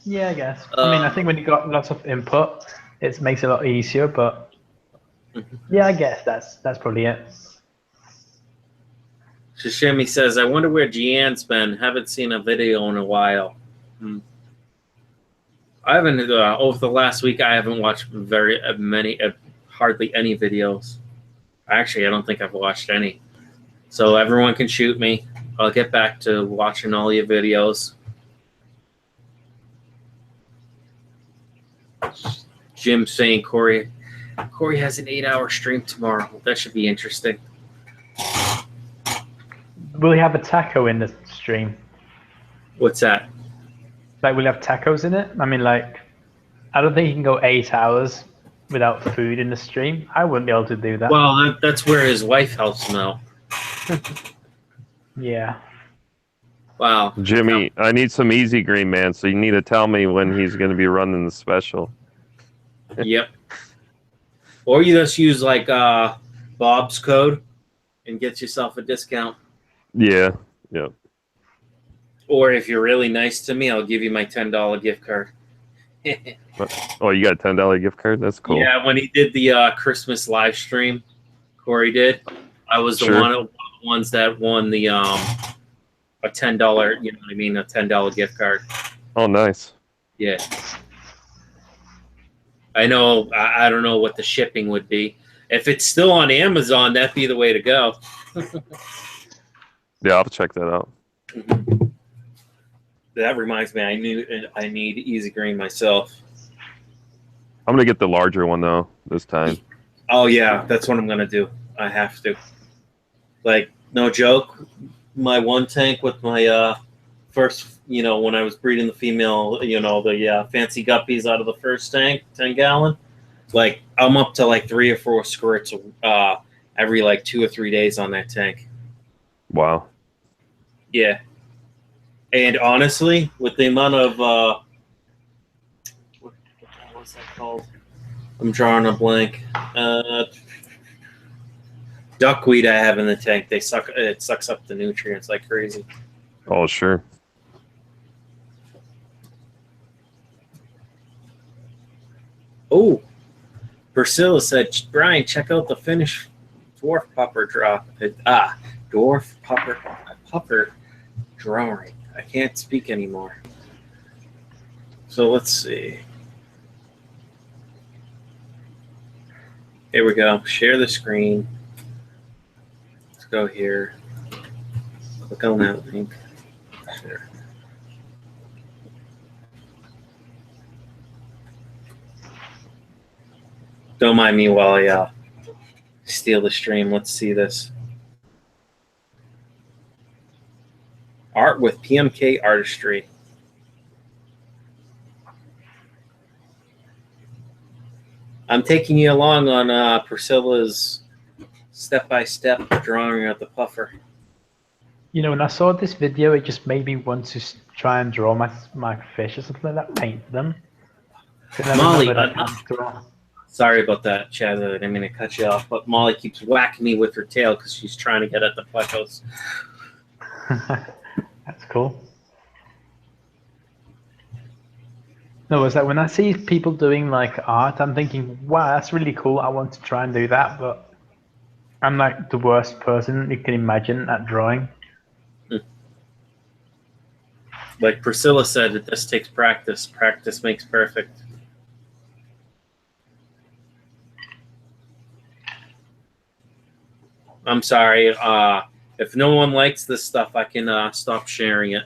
Yeah, I guess. I mean, I think when you got lots of input, it makes it a lot easier. But yeah, I guess that's probably it. Shishimi says, "I wonder where Gian's been. Haven't seen a video in a while." I haven't over the last week. I haven't watched very many, hardly any videos. Actually, I don't think I've watched any. So everyone can shoot me. I'll get back to watching all your videos. Jim saying Corey has an 8-hour stream tomorrow. That should be interesting. Will he have a taco in the stream? What's that? Like, will he have tacos in it? I mean, like, I don't think he can go 8 hours without food in the stream. I wouldn't be able to do that. Well, that's where his wife helps him out. Yeah. Wow. Jimmy, I need some easy green, man. So you need to tell me when he's going to be running the special. Yep. Or you just use like Bob's code and get yourself a discount. Yeah. Yep. Or if you're really nice to me, I'll give you my $10 gift card. Oh, you got a $10 gift card? That's cool. Yeah, when he did the Christmas live stream, Corey did. I was the Sure. one of the ones that won the a $10, you know what I mean, a $10 gift card. Oh, nice. Yeah. I know. I don't know what the shipping would be. If it's still on Amazon, that'd be the way to go. Yeah, I'll check that out. That reminds me, I need Easy Green myself. I'm going to get the larger one, though, this time. Oh, yeah, that's what I'm going to do. I have to. Like, no joke, my one tank with my first, when I was breeding the female, the fancy guppies out of the first tank, 10-gallon, like, I'm up to, like, 3 or 4 squirts every, like, 2 or 3 days on that tank. Wow. Yeah. And honestly, with the amount of what the hell is that called? I'm drawing a blank. Duckweed I have in the tank. It sucks up the nutrients like crazy. Oh, sure. Oh, Priscilla said, Brian, check out the Finnish dwarf pupper drop. Dwarf pupper drawing. I can't speak anymore. So let's see. Here we go. Share the screen. Let's go here. Click on that link. Share. Don't mind me while I steal the stream. Let's see this. Art with PMK Artistry. I'm taking you along on Priscilla's step-by-step drawing of the puffer. When I saw this video, it just made me want to try and draw my fish or something like that, paint them. Molly, sorry about that, Chaz. I didn't mean to cut you off, but Molly keeps whacking me with her tail because she's trying to get at the plecos. That's cool. No, it's like when I see people doing like art, I'm thinking, wow, that's really cool. I want to try and do that, but I'm like the worst person you can imagine at drawing. Like Priscilla said, it just takes practice. Practice makes perfect. I'm sorry. If no one likes this stuff, I can stop sharing it.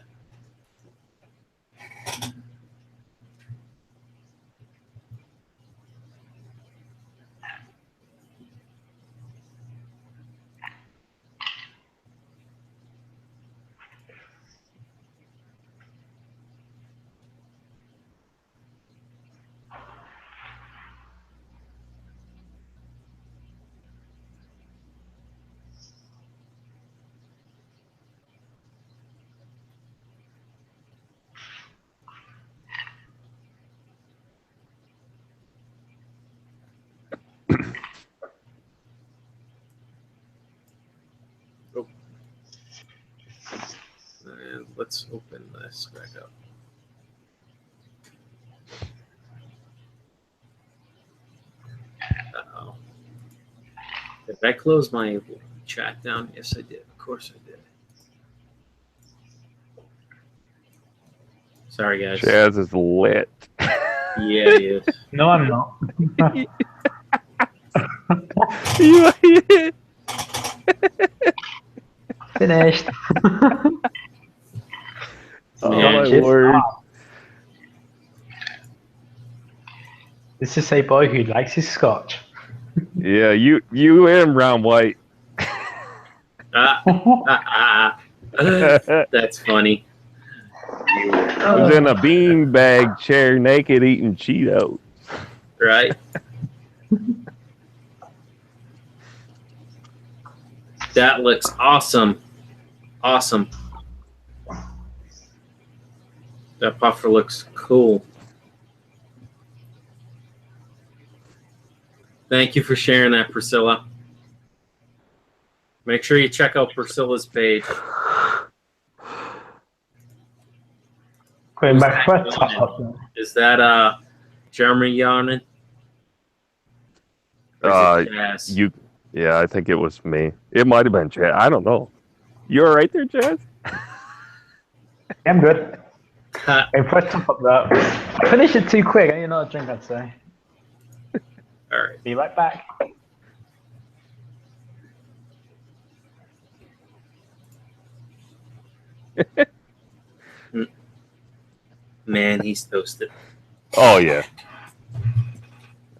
let's open this back up. Uh-oh. Did I close my chat down? Yes, I did. Of course I did. Sorry, guys. Chaz is lit. Yeah, he is. No, I'm not. Finished. Oh Man, my just word! stop. This is a boy who likes his scotch. Yeah, you and Brown White. That's funny. I was in a beanbag chair, naked, eating Cheetos. Right? That looks awesome. Awesome. That puffer looks cool. Thank you for sharing that, Priscilla. Make sure you check out Priscilla's page. Going back for a top. Is that Jeremy yawning? Or is it Chaz? Yeah, I think it was me. It might have been Chaz. I don't know. You all right there, Chaz? I'm good. I pressed top up that. I finished it too quick. I need another drink, I'd say. All right. Be right back. Man, he's toasted. Oh yeah.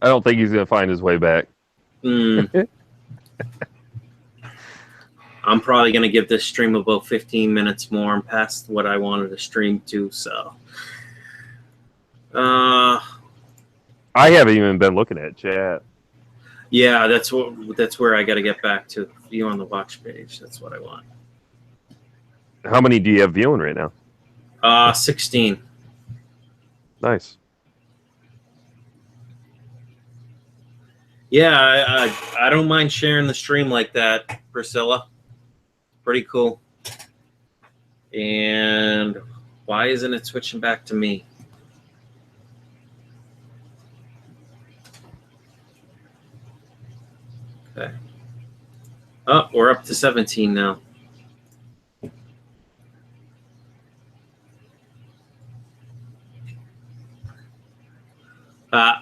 I don't think he's gonna find his way back. I'm probably going to give this stream about 15 minutes more. I'm past what I wanted to stream to, so. I haven't even been looking at chat. Yeah, that's where I got to get back to. View on the watch page. That's what I want. How many do you have viewing right now? 16. Nice. Yeah, I don't mind sharing the stream like that, Priscilla. Pretty cool. And why isn't it switching back to me? Okay. Oh, we're up to 17 now.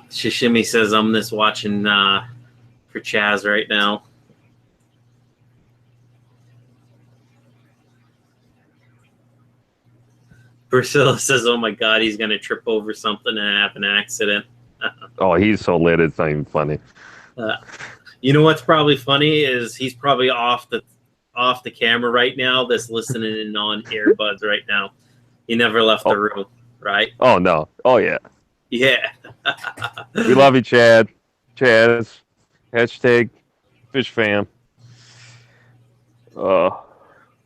Shishimi says I'm just watching for Chaz right now. Priscilla says, "Oh my God, he's gonna trip over something and have an accident." Oh, he's so lit. It's not even funny. You know what's probably funny is he's probably off the camera right now. That's listening in on earbuds right now. He never left the room, right? Oh no. Oh yeah. Yeah. We love you, Chad. Chaz. Hashtag fish fam.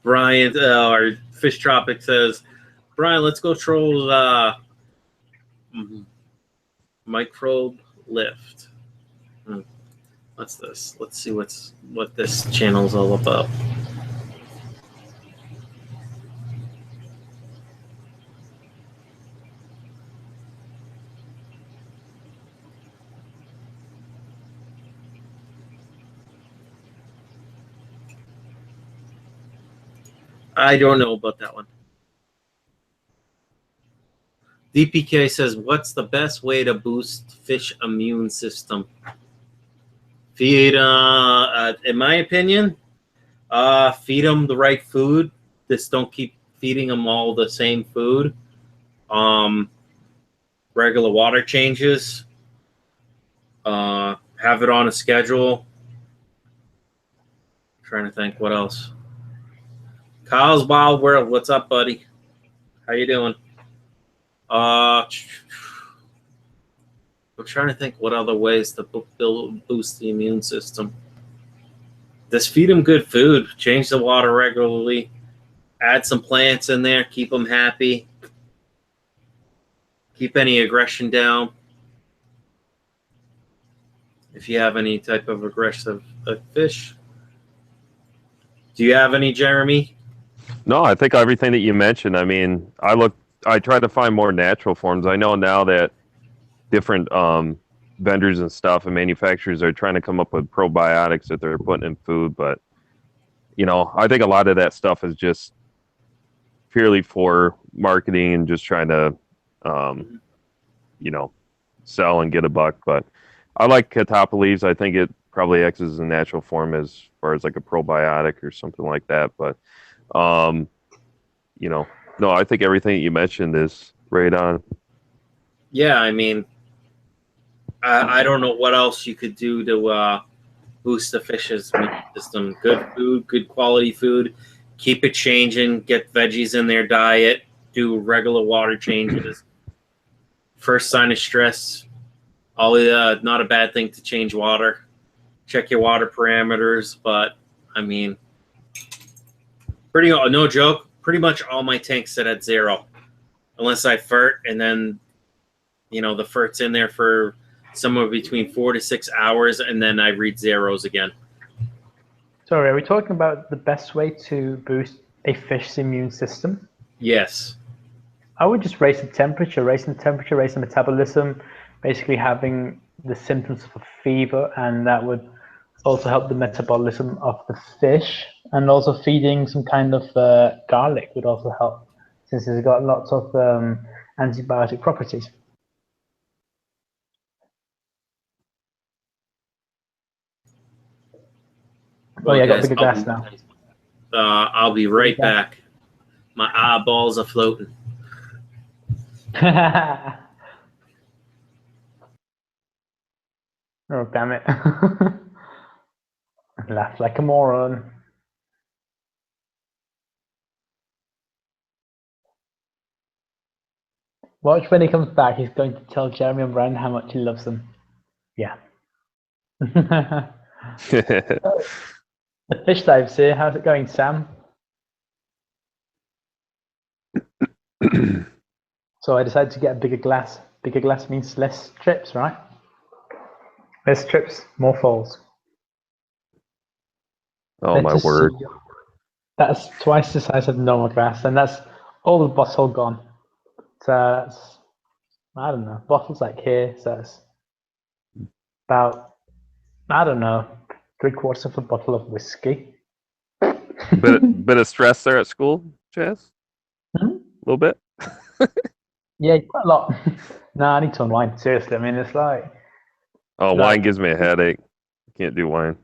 Brian, or Fish Tropic says, Brian, let's go troll microbe lift. What's this? Let's see what this channel's all about. I don't know about that one. DPK says, what's the best way to boost fish immune system? Feed, in my opinion, feed them the right food. Just don't keep feeding them all the same food. Regular water changes. Have it on a schedule. I'm trying to think what else. Kyle's Wild World, what's up, buddy? How you doing? I'm trying to think what other ways to boost the immune system. Just feed them good food. Change the water regularly. Add some plants in there. Keep them happy. Keep any aggression down. If you have any type of aggressive fish. Do you have any, Jeremy? No, I think everything that you mentioned. I mean, I try to find more natural forms. I know now that different vendors and stuff and manufacturers are trying to come up with probiotics that they're putting in food, but I think a lot of that stuff is just purely for marketing and just trying to, sell and get a buck. But I like Catopolis. I think it probably acts as a natural form as far as like a probiotic or something like that. But, no, I think everything you mentioned is right on. Yeah, I mean, I don't know what else you could do to boost the fish's immune system. Good food, good quality food. Keep it changing. Get veggies in their diet. Do regular water changes. First sign of stress, not a bad thing to change water. Check your water parameters. But, I mean, no joke, pretty much all my tanks sit at 0. Unless I fert, and then, the fert's in there for somewhere between 4 to 6 hours, and then I read zeros again. Sorry, are we talking about the best way to boost a fish's immune system? Yes. I would just raise the temperature, raise the metabolism, basically having the symptoms of a fever, and that would also help the metabolism of the fish. And also feeding some kind of garlic would also help, since it's got lots of antibiotic properties. Well, I got guys, bigger glass now. I'll be right back. My eyeballs are floating. Oh, damn it. Laugh like a moron. Watch when he comes back, he's going to tell Jeremy and Brian how much he loves them. Yeah. The fish dives here. How's it going, Sam? So I decided to get a bigger glass. Bigger glass means less trips, right? Less trips, more falls. Oh, my word. That's twice the size of normal glass, and that's all the bottle gone. So that's, I don't know, bottles like here, so it's about, I don't know, 3/4 of a bottle of whiskey. Bit of stress there at school, Chaz? Hmm? A little bit? Yeah, quite a lot. No, I need to unwind. Seriously, I mean, it's like... Oh, wine gives me a headache. I can't do wine.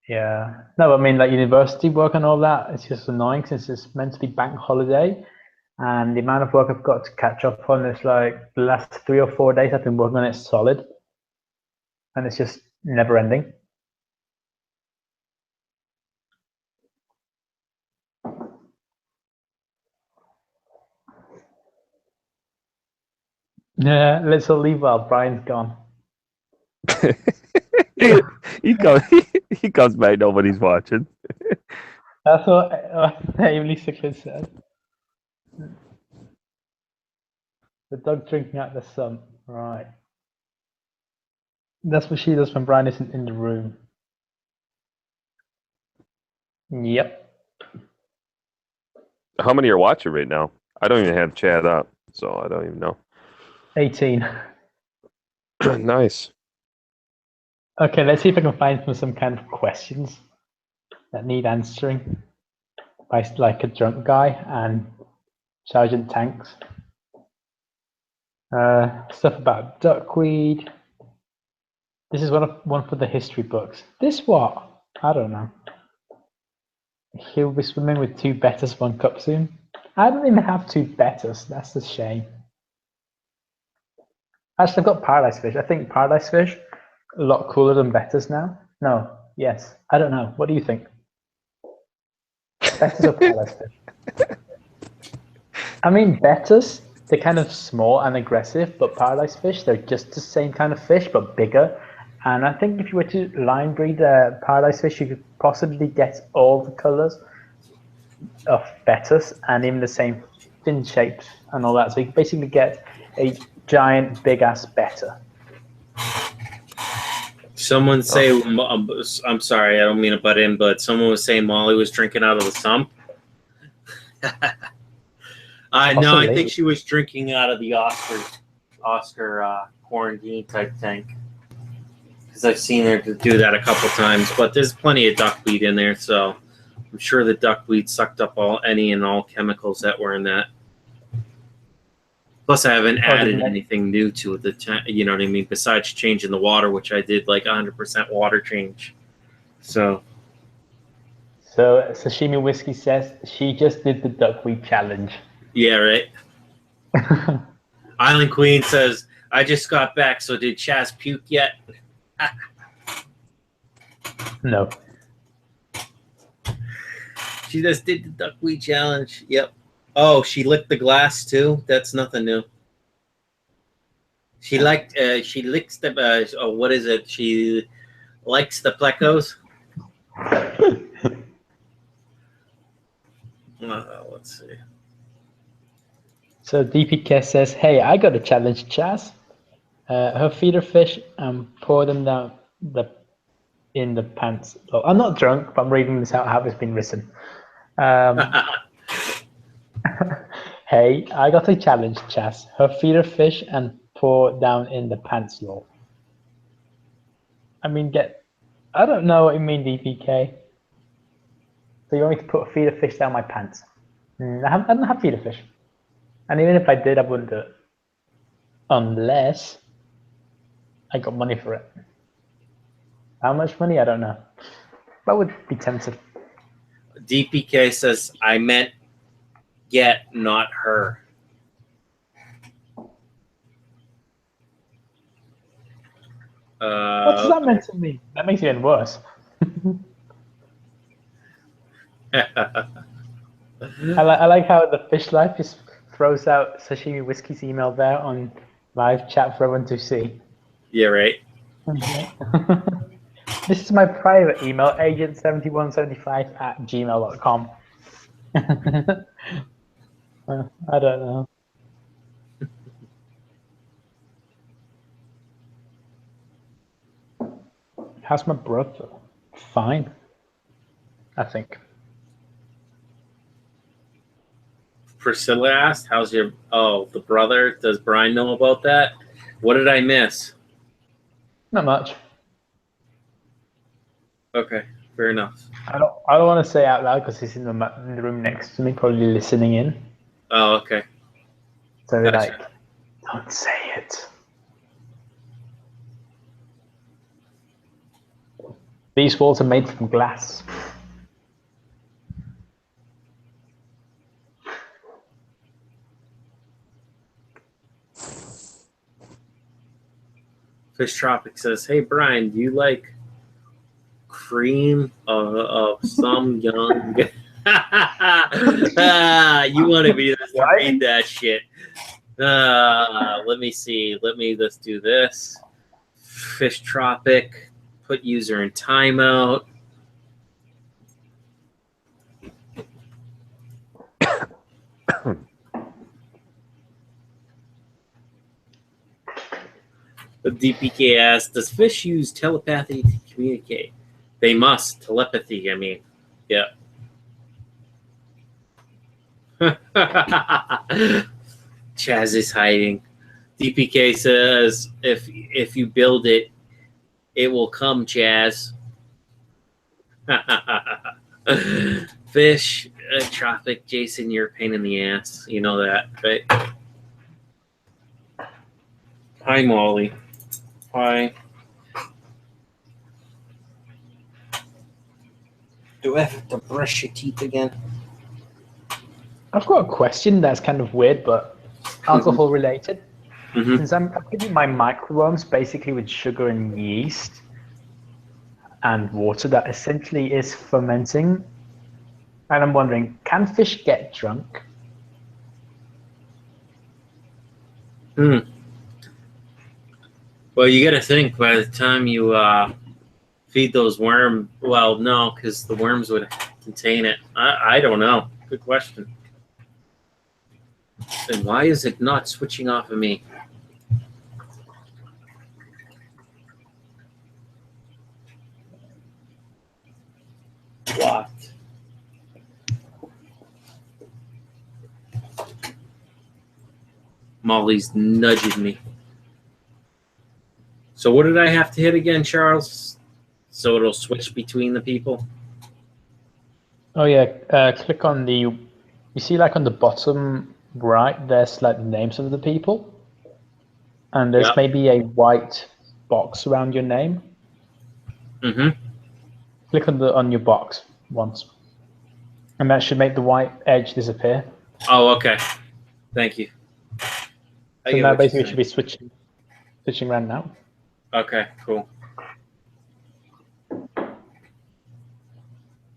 Yeah. No, I mean, like university work and all that, it's just annoying since it's meant to be bank holiday. And the amount of work I've got to catch up on is like the last 3 or 4 days I've been working on it solid. And it's just never ending. Yeah, let's all leave while Brian's gone. he comes back, nobody's watching. That's what Emily Sickles said. The dog drinking out the sun. Right. That's what she does when Brian isn't in the room. Yep. How many are watching right now? I don't even have chat up, so I don't even know. 18. Nice. Okay, let's see if I can find some kind of questions that need answering by like a drunk guy and Sergeant Tanks. Stuff about duckweed. This is one for the history books. This what? I don't know. He'll be swimming with 2 bettas, 1 cup soon. I don't even have 2 bettas. That's a shame. Actually, I've got paradise fish. I think paradise fish a lot cooler than bettas now. No. Yes. I don't know. What do you think? Bettas or paradise fish? I mean, bettas, they're kind of small and aggressive, but paradise fish, they're just the same kind of fish, but bigger. And I think if you were to line breed paradise fish, you could possibly get all the colors of bettas and even the same fin shapes and all that. So you can basically get a giant, big-ass betta. Someone say, I'm sorry, I don't mean to butt in, but someone was saying Molly was drinking out of the sump. I Possibly. think she was drinking out of the Oscar quarantine type tank. Because I've seen her do that a couple times. But there's plenty of duckweed in there, so I'm sure the duckweed sucked up any and all chemicals that were in that. Plus, I haven't added anything new to the you know what I mean, besides changing the water, which I did like 100% water change. So Sashimi Whiskey says she just did the duckweed challenge. yeah, right. Island Queen says, I just got back, so did Chaz puke yet? No. She just did the duckweed challenge. Yep. Oh, she licked the glass too? That's nothing new. She licks the, what is it? She likes the plecos. Let's see. So DPK says, hey, I got a challenge, Chaz. Her feeder fish and pour them down in the pants. Oh, I'm not drunk, but I'm reading this out how it's been written. Hey, I got a challenge, Chaz. Her feeder fish and pour down in the pants, lol. I mean, I don't know what you mean, DPK. So you want me to put a feeder fish down my pants? I don't have feeder fish. And even if I did, I wouldn't do it. Unless I got money for it. How much money? I don't know. But I would be tempted. DPK says, I meant get, not her. What does that mean to me? That makes it even worse. I like how the Fish Life just throws out Sashimi Whiskey's email there on live chat for everyone to see. Yeah, right. This is my private email, agent7175@gmail.com. I don't know. How's my brother? Fine, I think. Priscilla asked, how's your, the brother? Does Brian know about that? What did I miss? Not much. Okay, fair enough. I don't want to say out loud because he's in the room next to me, probably listening in. Oh, okay. So Gotcha. like, don't say it. These walls are made from glass. Fish Tropic says, hey, Brian, do you like cream of some young... You wanted me to read that shit. Let me see. Let's do this. Fish Tropic, put user in timeout. The DPK asks, does fish use telepathy to communicate? They must. Telepathy, I mean. Yeah. Chaz is hiding. DPK says, if you build it, it will come, Chaz. Fish, Tropic, Jason, you're a pain in the ass. You know that, right? Hi, Molly. Hi. Do I have to brush your teeth again? I've got a question that's kind of weird, but alcohol related. Mm-hmm. Since I'm feeding my microworms basically with sugar and yeast and water that essentially is fermenting, and I'm wondering, can fish get drunk? Well, you got to think by the time you feed those worms. Well, no, because the worms would contain it. I don't know. Good question. And why is it not switching off of me? What? Molly's nudging me. So what did I have to hit again, Charles? So it'll switch between the people? Oh yeah, click on the, you see like on the bottom right, there's like the names of the people. And there's maybe a white box around your name. Mm-hmm. Click on your box once. And that should make the white edge disappear. Oh, okay. Thank you. So now basically it should be switching around now. Okay, cool.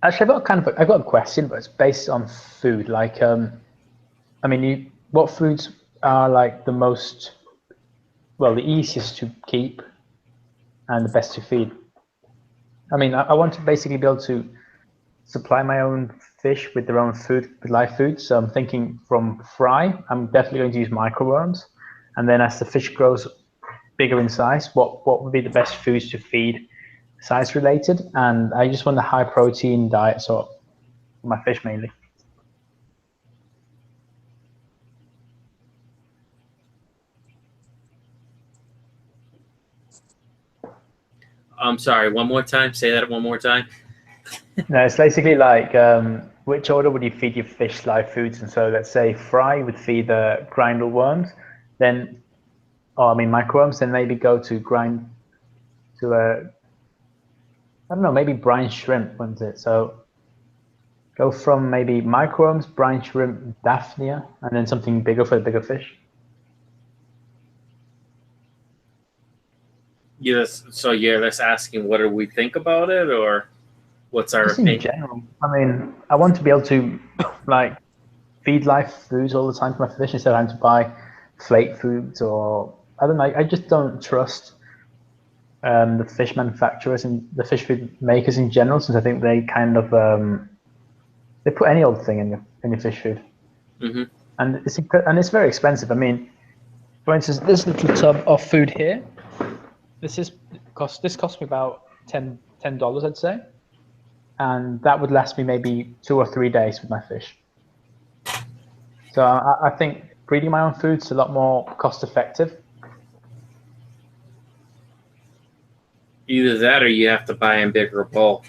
Actually, I've got a question, but it's based on food. Like, I mean, what foods are like the most, well, the easiest to keep and the best to feed? I mean, I want to basically be able to supply my own fish with their own food, with live food. So I'm thinking from fry, I'm definitely going to use microworms. And then as the fish grows bigger in size, what would be the best foods to feed size related? And I just want a high protein diet, so for my fish mainly. I'm sorry, one more time. Say that one more time. No, it's basically like which order would you feed your fish live foods? And so let's say fry would feed the grindle worms, then, I mean microworms, then maybe go to grind to I don't know, maybe brine shrimp, wasn't it? So go from maybe microworms, brine shrimp, daphnia, and then something bigger for the bigger fish. Yes. So yeah, that's asking what do we think about it, or what's our Just in opinion? general, I mean, I want to be able to like feed live foods all the time for my fish instead of having to buy flake foods, or I don't know. I just don't trust the fish manufacturers and the fish food makers in general, since I think they kind of they put any old thing in your fish food, Mm-hmm. and it's very expensive. I mean, for instance, this little tub of food here, this cost me about $10, I'd say, and that would last me maybe 2 or 3 days with my fish. So I think breeding my own food's a lot more cost effective. Either that, or you have to buy in bigger bulk.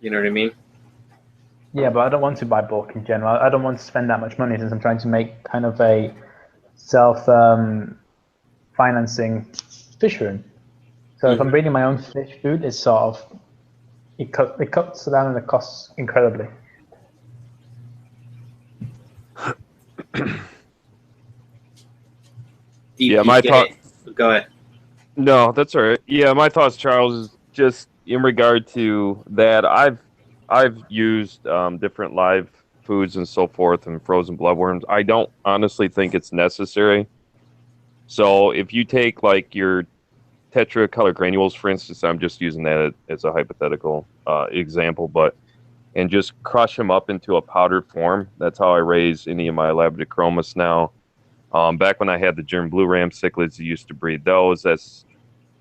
You know what I mean? Yeah, but I don't want to buy bulk in general. I don't want to spend that much money since I'm trying to make kind of a self financing fish room. So if I'm breeding my own fish food, it's sort of it cuts down on the costs incredibly. Yeah, my thought. Go ahead. No, that's all right. Yeah, my thoughts, Charles, is just in regard to that. I've used different live foods and so forth, and frozen bloodworms. I don't honestly think it's necessary. So if you take like your tetracolor granules, for instance, I'm just using that as a hypothetical example, but and just crush them up into a powdered form. That's how I raise any of my Labradorochromis now. Back when I had the German blue ram cichlids, I used to breed those. That's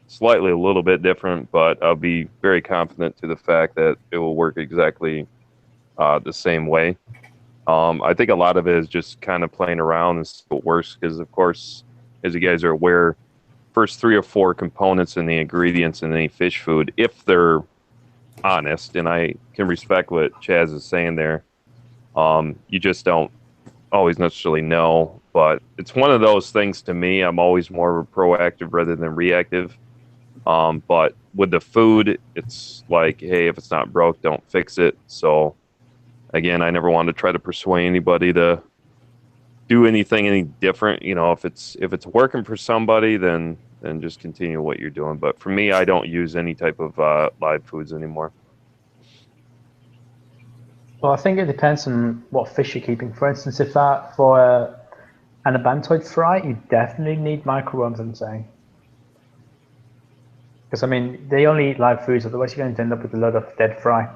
slightly a little bit different, but I'll be very confident to the fact that it will work exactly the same way. I think a lot of it is just kind of playing around and see what works, because of course, as you guys are aware, first 3 or 4 components in the ingredients in any fish food, if they're honest, and I can respect what Chaz is saying there, you just don't always necessarily know. But it's one of those things to me. I'm always more of a proactive rather than reactive. But with the food, it's like, hey, if it's not broke, don't fix it. So again, I never want to try to persuade anybody to do anything any different. You know, if it's working for somebody, then just continue what you're doing. But for me, I don't use any type of live foods anymore. Well, I think it depends on what fish you're keeping. For instance, if for an abantoid fry, you definitely need microworms, I'm saying. Because, I mean, they only eat live foods, otherwise you're going to end up with a lot of dead fry.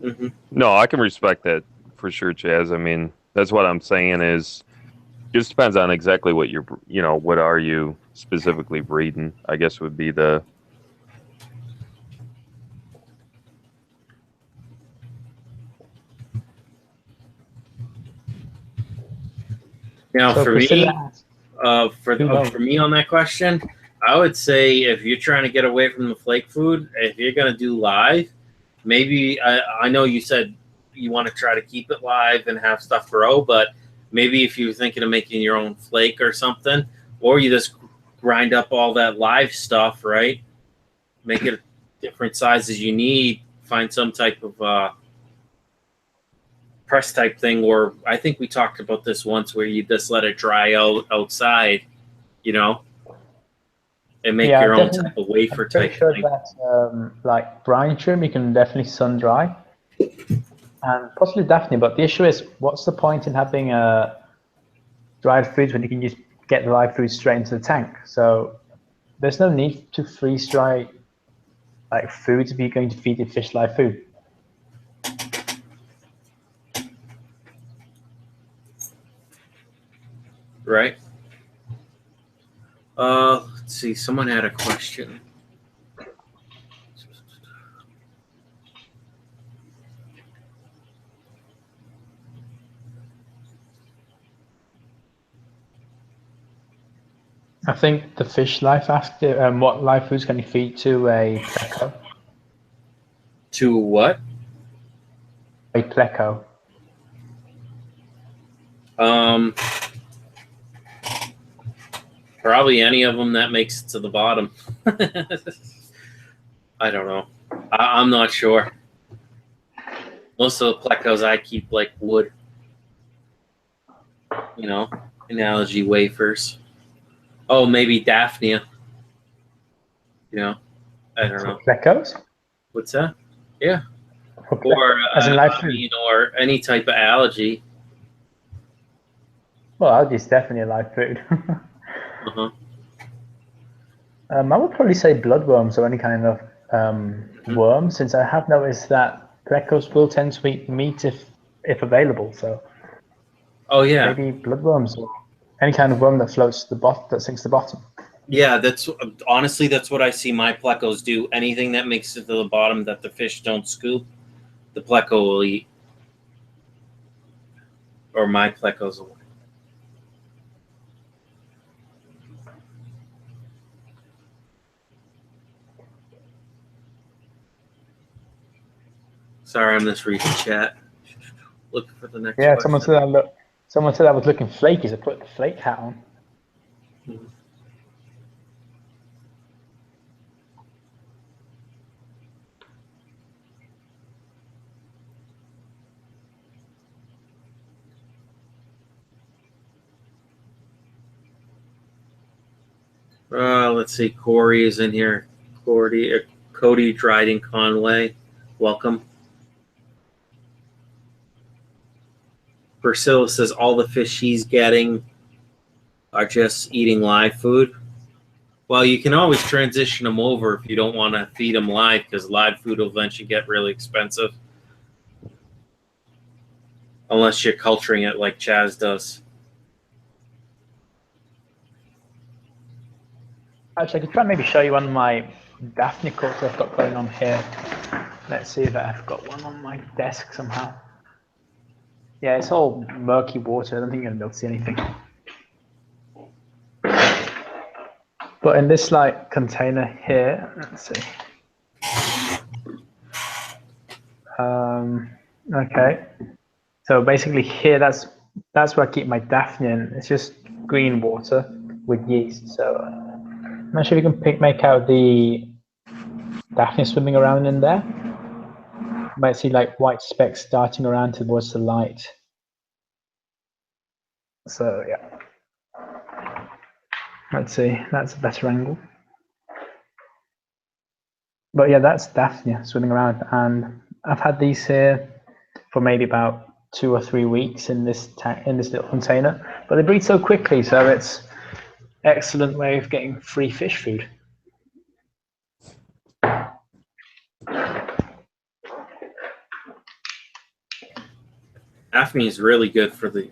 Mm-hmm. No, I can respect that for sure, Chaz. I mean, that's what I'm saying is just depends on exactly what you're, what are you specifically breeding, I guess would be the. Now, So for me, Priscilla asked, for me on that question, I would say if you're trying to get away from the flake food, if you're gonna do live, maybe I know you said you want to try to keep it live and have stuff grow, but maybe if you're thinking of making your own flake or something, or you just grind up all that live stuff, right? Make it different sizes you need. Find some type of press type thing, or I think we talked about this once, where you just let it dry out outside, you know, and make your own type of wafer type sure thing. that like brine shrimp, you can definitely sun dry, and possibly Daphne. But the issue is, what's the point in having dried foods when you can just get the live food straight into the tank? So there's no need to freeze dry like foods if you're going to feed the fish live food. Right. Let's see. Someone had a question. I think the fish life asked what live foods can you feed to a pleco? To what? A pleco. Probably any of them that makes it to the bottom. I don't know. I'm not sure. Most of the plecos I keep like wood, you know, analogy wafers. Oh, maybe Daphnia. You know, I don't know. Plecos? What's that? Yeah. Or as in live food? You know, or any type of algae. Well, algae is definitely a live food. Uh-huh. I would probably say bloodworms or any kind of worm, since I have noticed that plecos will tend to eat meat if available. So, oh yeah, maybe bloodworms or any kind of worm that floats to the bottom, that sinks to the bottom. Yeah, that's honestly that's what I see my plecos do. Anything that makes it to the bottom that the fish don't scoop, the pleco will eat, or my plecos will. Sorry, I'm just reading chat. Looking for the next. Yeah, question. someone said I was looking flaky, so I put the flake hat on. Mm-hmm. Let's see. Corey is in here. Cody Dryden Conway, welcome. Priscilla says all the fish she's getting are just eating live food. Well, you can always transition them over if you don't want to feed them live, because live food will eventually get really expensive. Unless you're culturing it like Chaz does. Actually, I could try and maybe show you one of my Betancourts I've got going on here. Let's see if I've got one on my desk somehow. Yeah, it's all murky water. I don't think you're going to be able to see anything. But in this like container here, let's see. Okay. So basically here, that's where I keep my Daphne in. It's just green water with yeast. So I'm not sure if you can make out the Daphne swimming around in there. You might see like white specks darting around towards the light. So yeah. Let's see, that's a better angle. But yeah, that's Daphne swimming around, and I've had these here for maybe about 2 or 3 weeks in this little container. But they breed so quickly, so it's an excellent way of getting free fish food. Daphne is really good for the,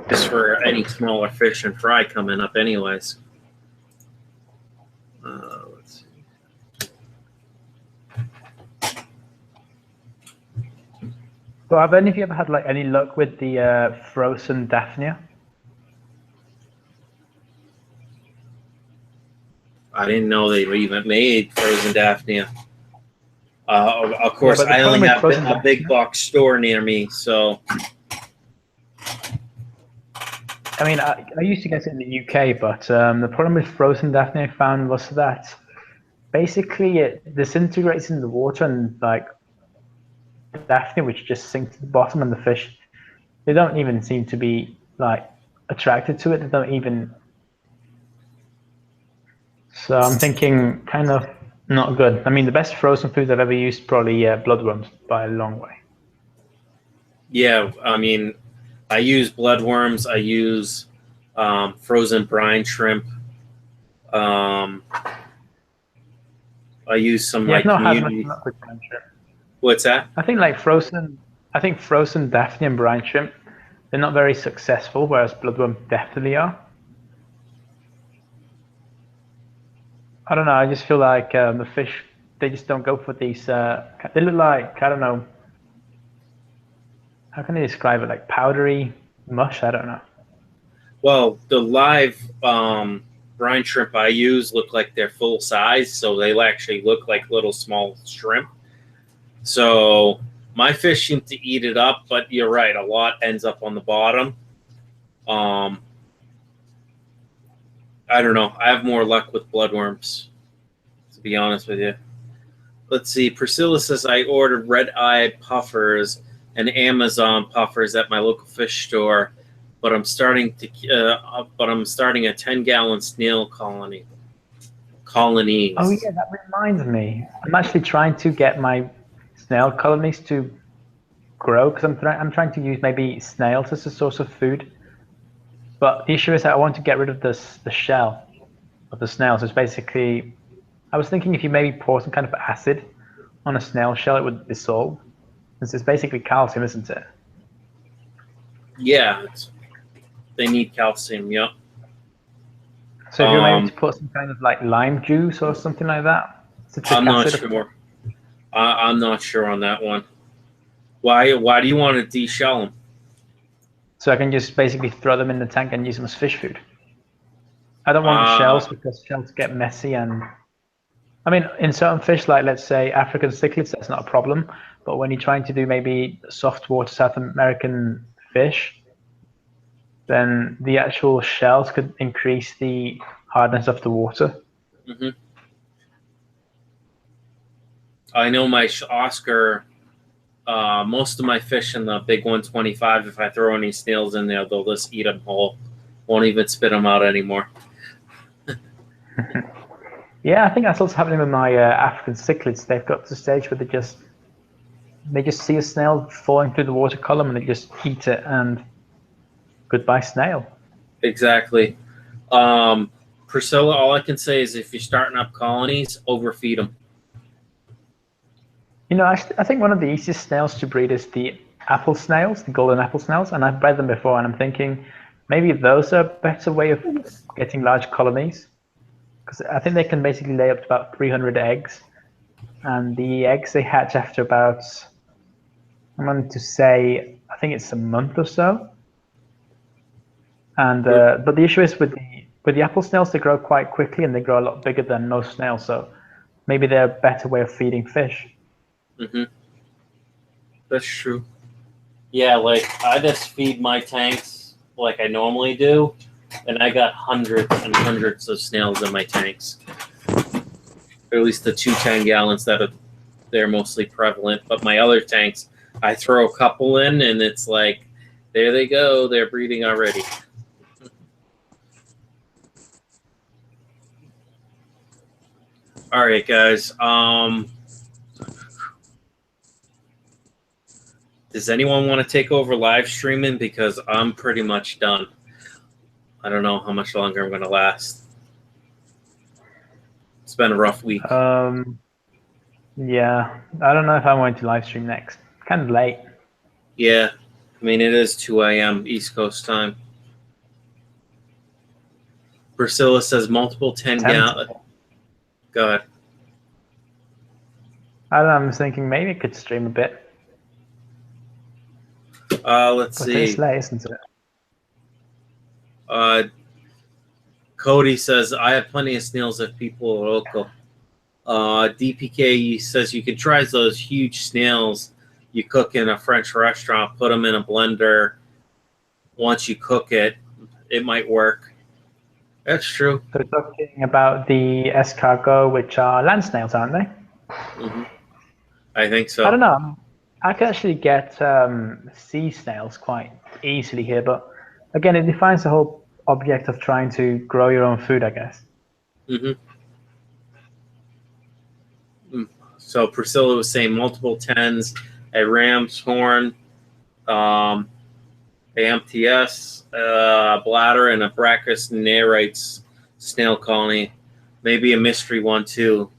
just for any smaller fish and fry coming up anyways. Let's see. So have any of you ever had like any luck with the frozen Daphnia? I didn't know they even made frozen Daphnia. Of course, but the I only problem with have frozen a big Daphnia- box store near me, so I mean, I used to get it in the UK, but the problem with frozen Daphnia I found was that basically it disintegrates in the water, and like Daphnia, which just sinks to the bottom, and the fish, they don't even seem to be like attracted to it. They don't even. So I'm thinking kind of not good. I mean, the best frozen foods I've ever used probably bloodworms by a long way. yeah. I mean, I use bloodworms. I use frozen brine shrimp. I use some Yeah, like I've not had much community. luck with brine shrimp. What's that? I think like frozen. I think frozen Daphnia and brine shrimp, they're not very successful, whereas bloodworm definitely are. I don't know. I just feel like the fish, they just don't go for these. They look like, I don't know. How can I describe it? Like powdery mush? I don't know. Well, the live brine shrimp I use look like they're full size, so they actually look like little small shrimp. So my fish seem to eat it up, but you're right, a lot ends up on the bottom. I don't know. I have more luck with bloodworms, to be honest with you. Let's see. Priscilla says I ordered red-eye puffers and Amazon puffers at my local fish store, but I'm starting a 10-gallon snail colonies. Oh yeah, that reminds me. I'm actually trying to get my snail colonies to grow because I'm trying to use maybe snails as a source of food. But the issue is that I want to get rid of the shell of the snails. It's basically, I was thinking if you maybe pour some kind of acid on a snail shell, it would dissolve. It's basically calcium, isn't it? Yeah, they need calcium. Yep. So if you're maybe to put some kind of like lime juice or something like that, citric I'm not acid. sure. I'm not sure on that one. Why do you want to de-shell them? So I can just basically throw them in the tank and use them as fish food. I don't want the shells because shells get messy, and I mean in certain fish like let's say African cichlids, that's not a problem. But when you're trying to do maybe soft water South American fish, then the actual shells could increase the hardness of the water. Mm-hmm. I know my Oscar, most of my fish in the big 125, if I throw any snails in there, they'll just eat them whole. Won't even spit them out anymore. Yeah, I think that's what's happening with my African cichlids. They've got to the stage where they just see a snail falling through the water column and they just eat it, and goodbye snail. Exactly. Priscilla, all I can say is if you're starting up colonies, overfeed them. You know, I think one of the easiest snails to breed is the apple snails, the golden apple snails, and I've bred them before, and I'm thinking maybe those are a better way of getting large colonies, because I think they can basically lay up to about 300 eggs, and the eggs they hatch after about, I'm going to say, I think it's a month or so. And but the issue is with the apple snails, they grow quite quickly and they grow a lot bigger than most snails, so maybe they're a better way of feeding fish. Mm-hmm. That's true. Yeah, like I just feed my tanks like I normally do, and I got hundreds and hundreds of snails in my tanks. Or at least the 10 gallons they're mostly prevalent. But my other tanks, I throw a couple in, and it's like, there they go, they're breeding already. All right, guys. Does anyone want to take over live streaming? Because I'm pretty much done. I don't know how much longer I'm going to last. It's been a rough week. Yeah, I don't know if I'm going to live stream next. Kind of late. Yeah, I mean, it is 2 a.m. East Coast time. Priscilla says multiple 10 gallon. Go ahead. I don't know, I'm thinking maybe I could stream a bit. Let's But it's see. late, isn't it? Cody says, I have plenty of snails if people are local. DPK says you can try those huge snails you cook in a French restaurant, put them in a blender. Once you cook it, it might work. That's true. So we're talking about the escargot, which are land snails, aren't they? Hmm. I think so. I don't know. I can actually get sea snails quite easily here, but again, it defines the whole object of trying to grow your own food, I guess. Hmm. So Priscilla was saying multiple tens, a ram's horn, AMTS, bladder, and a Brachus nerites snail colony. Maybe a mystery one too.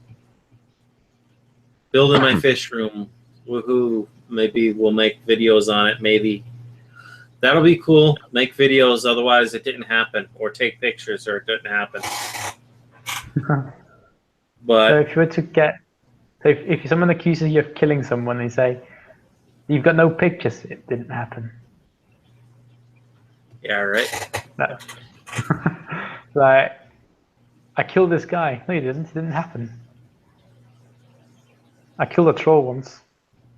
Building my fish room. Woohoo. Maybe we'll make videos on it. Maybe. That'll be cool. Make videos, otherwise it didn't happen. Or take pictures, or it didn't happen. So But if you were to get, so if someone accuses you of killing someone, and you say, you've got no pictures, it didn't happen. yeah, right. No. Like, I killed this guy. No, you didn't. It didn't happen. I killed a troll once.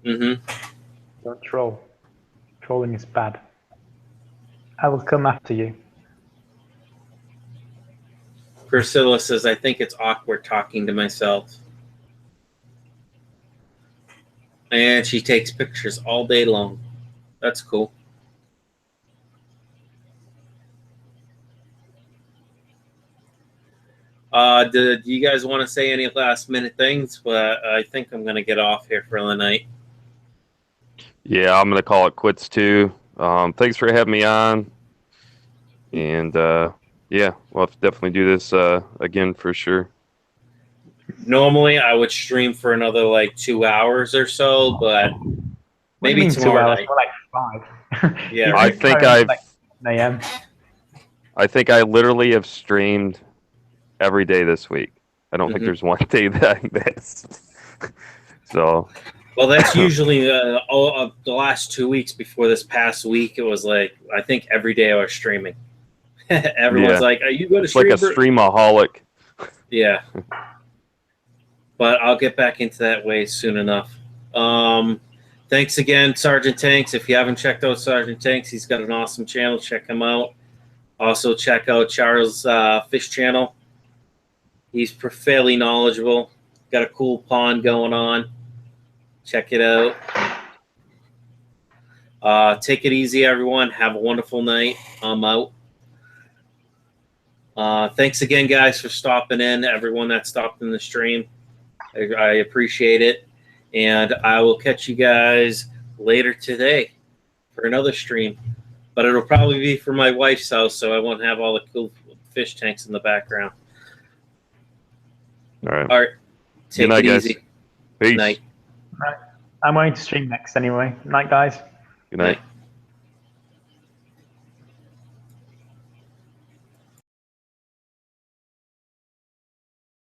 Mm-hmm. Don't troll. Trolling is bad. I will come after you. Priscilla says, I think it's awkward talking to myself. And she takes pictures all day long. That's cool. Do you guys want to say any last minute things? But I think I'm going to get off here for the night. Yeah, I'm gonna call it quits too. Thanks for having me on, and yeah, we'll have to definitely do this again for sure. Normally, I would stream for another like 2 hours or so, but What do you maybe mean tomorrow 2 hours? night. More like 5. Yeah, You I right. think carry on I've till, like 10 a.m. I think I literally have streamed every day this week. I don't think Mhm. there's one day that I missed. So Well, that's usually all of the last 2 weeks. Before this past week, it was like I think every day I was streaming. Everyone's Yeah. like, "Are you going to it's like stream?" a streamaholic. Yeah, but I'll get back into that way soon enough. Thanks again, Sergeant Tanks. If you haven't checked out Sergeant Tanks, he's got an awesome channel. Check him out. Also, check out Charles' fish channel. He's fairly knowledgeable. Got a cool pond going on. Check it out. Take it easy, everyone. Have a wonderful night. I'm out. Thanks again, guys, for stopping in. Everyone that stopped in the stream, I appreciate it. And I will catch you guys later today for another stream. But it'll probably be for my wife's house, so I won't have all the cool fish tanks in the background. All right. All right. Take Good night, it guys. easy. Peace. Night. I'm going to stream next anyway. Night, guys. Good night. Night.